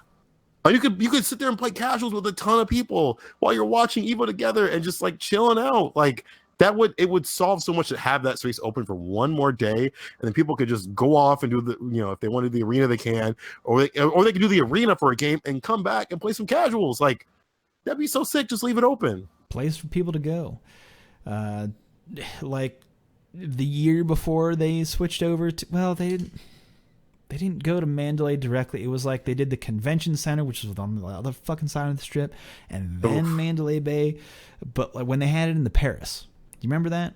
Or you could sit there and play casuals with a ton of people while you're watching Evo together and just like chilling out. Like it would solve so much to have that space open for one more day, and then people could just go off and do the, if they want to do the arena they can, or they could do the arena for a game and come back and play some casuals. Like that'd be so sick. Just leave it open. Place for people to go. Like the year before they switched over to, they didn't go to Mandalay directly. It was like they did the convention center, which was on the other fucking side of the strip, and then Mandalay Bay. But like when they had it in the Paris, do you remember that?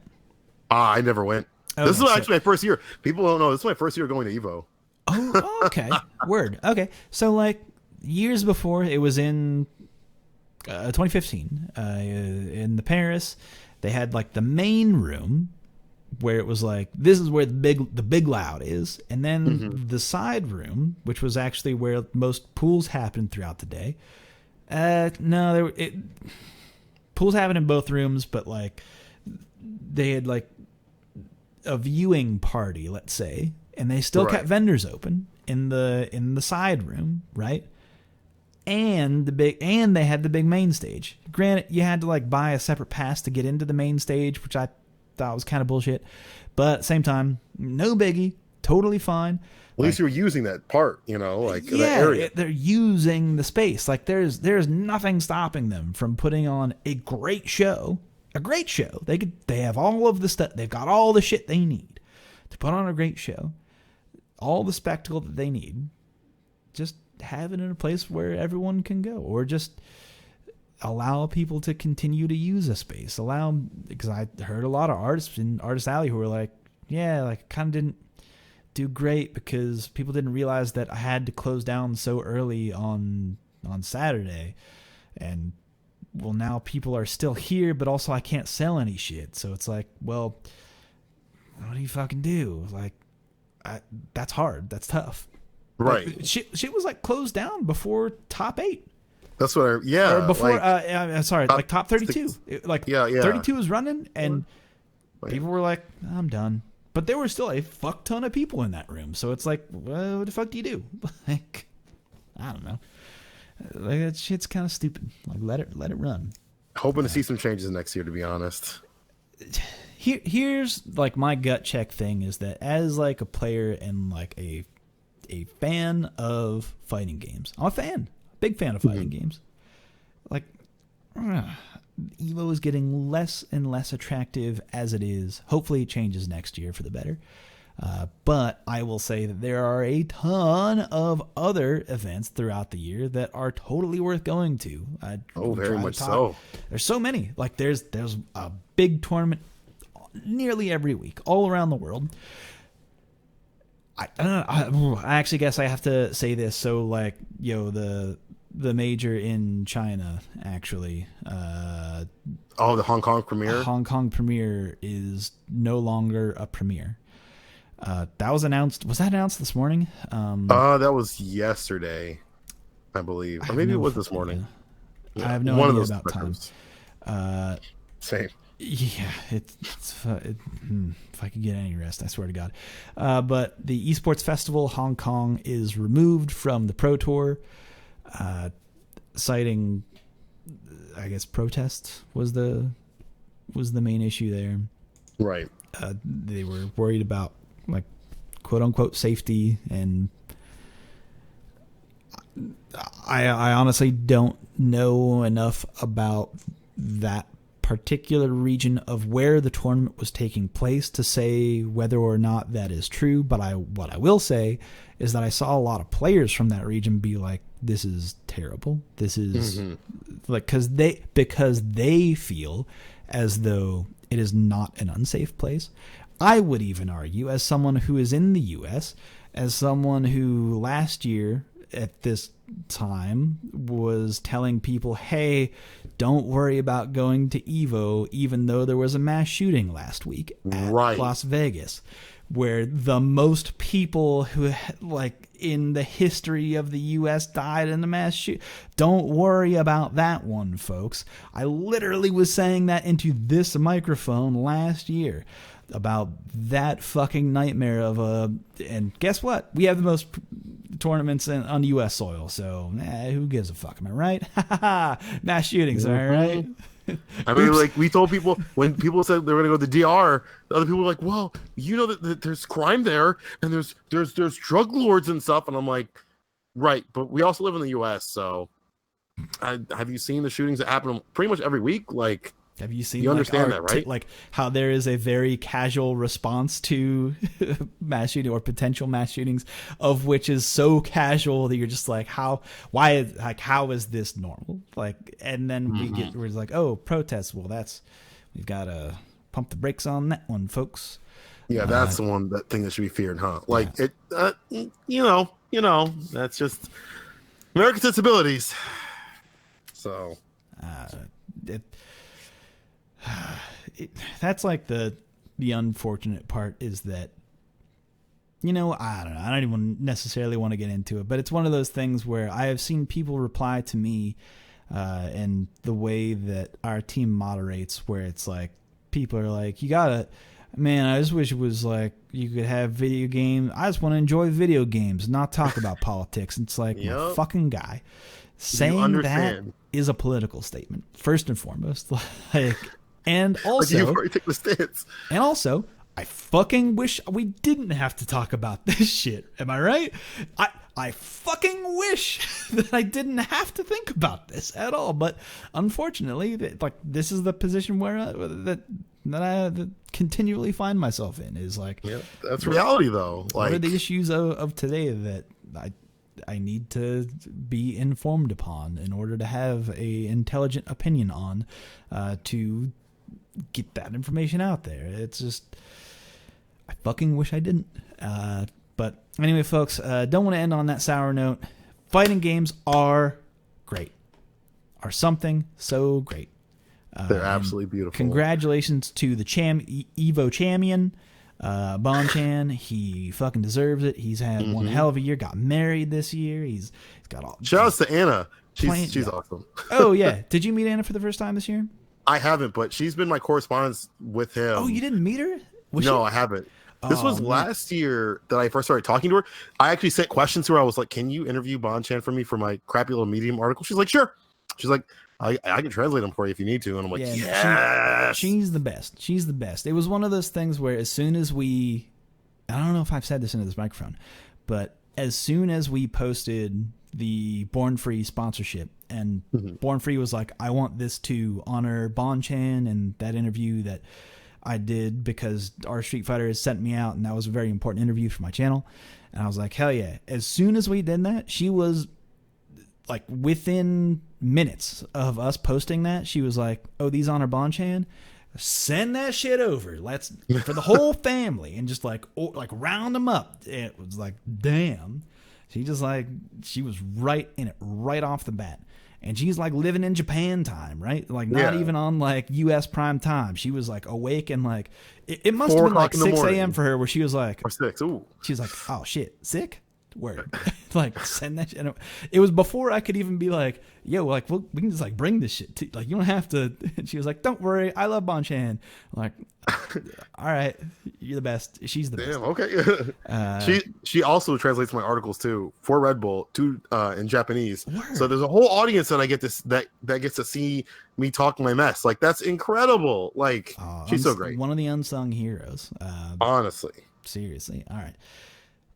I never went. Okay, this is actually my first year. People don't know. This is my first year going to Evo. Oh, okay. Word. Okay. So like years before, it was in 2015 in the Paris. They had like the main room, where it was like, this is where the big loud is, and then the side room, which was actually where most pools happened throughout the day. Pools happened in both rooms, but like they had like a viewing party, let's say, and they still kept vendors open in the side room, right? And they had the big main stage. Granted, you had to like buy a separate pass to get into the main stage, which I thought was kind of bullshit, but at the same time, no biggie, totally fine. At least you're using that part, that area. They're using the space. Like there's nothing stopping them from putting on a great show. They have all of the stuff. They've got all the shit they need to put on a great show. All the spectacle that they need. Just have it in a place where everyone can go, or just allow people to continue to use a space. Because I heard a lot of artists in Artist Alley who were like, kind of didn't do great because people didn't realize that I had to close down so early on Saturday. And well, now people are still here, but also I can't sell any shit. So it's like, well, what do you fucking do? Like, that's hard. That's tough. Right. Like, shit was like closed down before top 8. That's what or before, like top 32. 32 was running, and people were like, I'm done. But there were still a fuck ton of people in that room. So it's like, well, what the fuck do you do? Like, I don't know. Like, that shit's kind of stupid. Like, let it run. Hoping to see some changes next year, to be honest. Here's like my gut check thing is that as like a player and like a fan of fighting games, I'm a fan. Big fan of fighting games. Like, Evo is getting less and less attractive as it is. Hopefully it changes next year for the better. But I will say that there are a ton of other events throughout the year that are totally worth going to. Very much so. There's so many. Like there's a big tournament nearly every week all around the world. I don't know. I actually guess I have to say this. So like, the major in China, actually. The Hong Kong premiere? Hong Kong premiere is no longer a premiere. That was announced. Was that announced this morning? That was yesterday, I believe. Or maybe it was this morning. I have no idea about times. Same. Yeah, if I could get any rest, I swear to God. But the Esports Festival Hong Kong is removed from the Pro Tour. Citing, I guess, protests was the main issue there. Right. They were worried about like quote unquote safety, and I honestly don't know enough about that particular region of where the tournament was taking place to say whether or not that is true. But what I will say is that I saw a lot of players from that region be like, this is terrible. This is like, because they feel as though it is not an unsafe place. I would even argue, as someone who is in the U.S., as someone who last year at this time was telling people, hey, don't worry about going to EVO, even though there was a mass shooting last week at Las Vegas, where the most people who, like, in the history of the U.S. died in the mass shoot. Don't worry about that one, folks. I literally was saying that into this microphone last year about that fucking nightmare of a... And guess what? We have the most tournaments on U.S. soil, so who gives a fuck? Am I right? Mass shootings, am I right? I mean, like, we told people, when people said they were going to go to the DR, the other people were like, well, you know that there's crime there, and there's drug lords and stuff, and I'm like, right, but we also live in the U.S., so have you seen the shootings that happen pretty much every week? Like, have you seen? You understand that, right? Like how there is a very casual response to mass shooting or potential mass shootings, of which is so casual that you're just like, how is this normal? Like, and then we're like, oh, protests. Well, we've got to pump the brakes on that one, folks. Yeah, that's the one thing that should be feared, huh? Like you know, that's just American sensibilities. So, that's like the unfortunate part is that, you know, I don't know. I don't even necessarily want to get into it, but it's one of those things where I have seen people reply to me and the way that our team moderates, where it's like, people are like, man, I just wish it was like you could have video games. I just want to enjoy video games, not talk about politics. It's like, my fucking guy. Saying that is a political statement, first and foremost. Like, and also, like, you've already taken the stance. And also, I fucking wish we didn't have to talk about this shit. Am I right? I fucking wish that I didn't have to think about this at all. But unfortunately, like, this is the position where that I continually find myself in. Is like, yeah, that's reality though. Like, what are the issues of today that I need to be informed upon in order to have a intelligent opinion on, to get that information out there. It's just, I fucking wish I didn't. But anyway, folks, don't want to end on that sour note. Fighting games are great. Are something so great. They're absolutely beautiful. Congratulations to the Evo champion, Bonchan. He fucking deserves it. He's had one hell of a year. Got married this year. He's got all. Shout outs to Anna. She's awesome. Oh yeah. Did you meet Anna for the first time this year? I haven't, but she's been my correspondence with him. Oh, you didn't meet her? No, I haven't. This was last year that I first started talking to her. I actually sent questions to her. I was like, can you interview Bonchan for me for my crappy little Medium article? She's like, sure. She's like, I can translate them for you if you need to. And I'm like, yes. She's the best. She's the best. It was one of those things where as soon as I don't know if I've said this into this microphone, but as soon as we posted the Born Free sponsorship, and Born Free was like, I want this to honor Bonchan and that interview that I did because our Street Fighter has sent me out, and that was a very important interview for my channel. And I was like, hell yeah. As soon as we did that, she was like, within minutes of us posting that, she was like, oh, these honor Bonchan? Send that shit over. Let's, for the whole family, and just like round them up. It was like, damn. She just like, she was right in it right off the bat. And she's like living in Japan time, right? Like not even on like US prime time. She was like awake and like, it must have been like 6 a.m. for her, where she was like, or 6. Ooh. She was like, oh shit, sick? Word. Like, send that shit. It was before I could even be like, yo, like, we can just like bring this shit to, like, you don't have to. And she was like, don't worry, I love Bonchan. I'm like, all right, you're the best. She's the best. Damn, okay. She also translates my articles too for Red Bull to in Japanese. Word. So there's a whole audience that I get this that gets to see me talk my mess. Like, that's incredible. Like, she's so great. One of the unsung heroes. Honestly. Seriously. All right.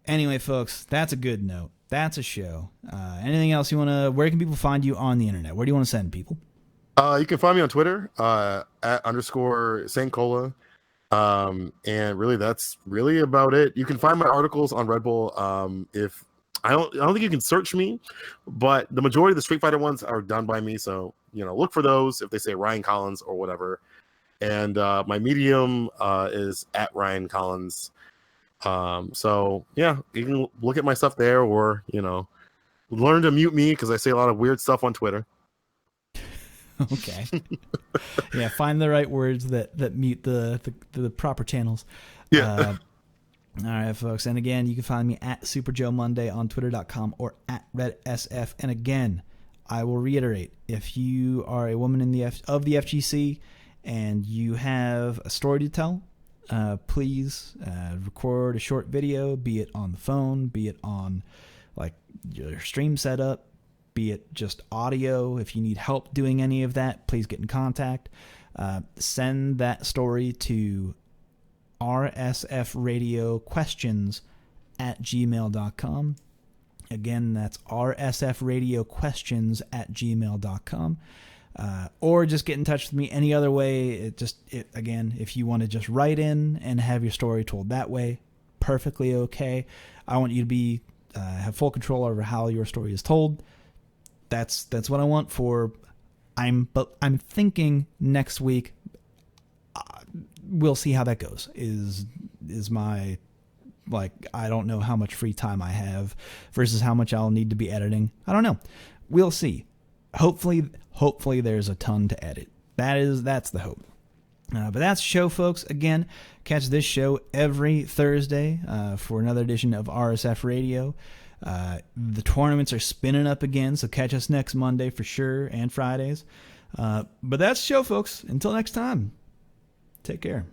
Anyway, folks, that's a good note. That's a show. Anything else you want to... Where can people find you on the internet? Where do you want to send people? You can find me on Twitter at underscore Sankola. And really, that's really about it. You can find my articles on Red Bull. If I don't think you can search me, but the majority of the Street Fighter ones are done by me. So look for those if they say Ryan Collins or whatever. And my Medium is at Ryan Collins. So yeah, you can look at my stuff there, or learn to mute me because I say a lot of weird stuff on Twitter. Okay. Yeah, find the right words that mute the proper channels. Yeah. All right, folks. And again, you can find me at Super Joe Monday on Twitter.com or at RedSF. And again, I will reiterate, if you are a woman of the FGC and you have a story to tell, please record a short video, be it on the phone, be it on like your stream setup, be it just audio. If you need help doing any of that, please get in contact. Send that story to rsfradioquestions@gmail.com. Again, that's rsfradioquestions@gmail.com. Or just get in touch with me any other way. Again, if you want to just write in and have your story told that way, perfectly okay. I want you to be have full control over how your story is told. That's what I want for. I'm thinking next week. We'll see how that goes. Is my I don't know how much free time I have versus how much I'll need to be editing. I don't know. We'll see. Hopefully there's a ton to edit. That's the hope. But that's the show, folks. Again, catch this show every Thursday for another edition of RSF Radio. The tournaments are spinning up again, so catch us next Monday for sure, and Fridays. But that's the show, folks. Until next time, take care.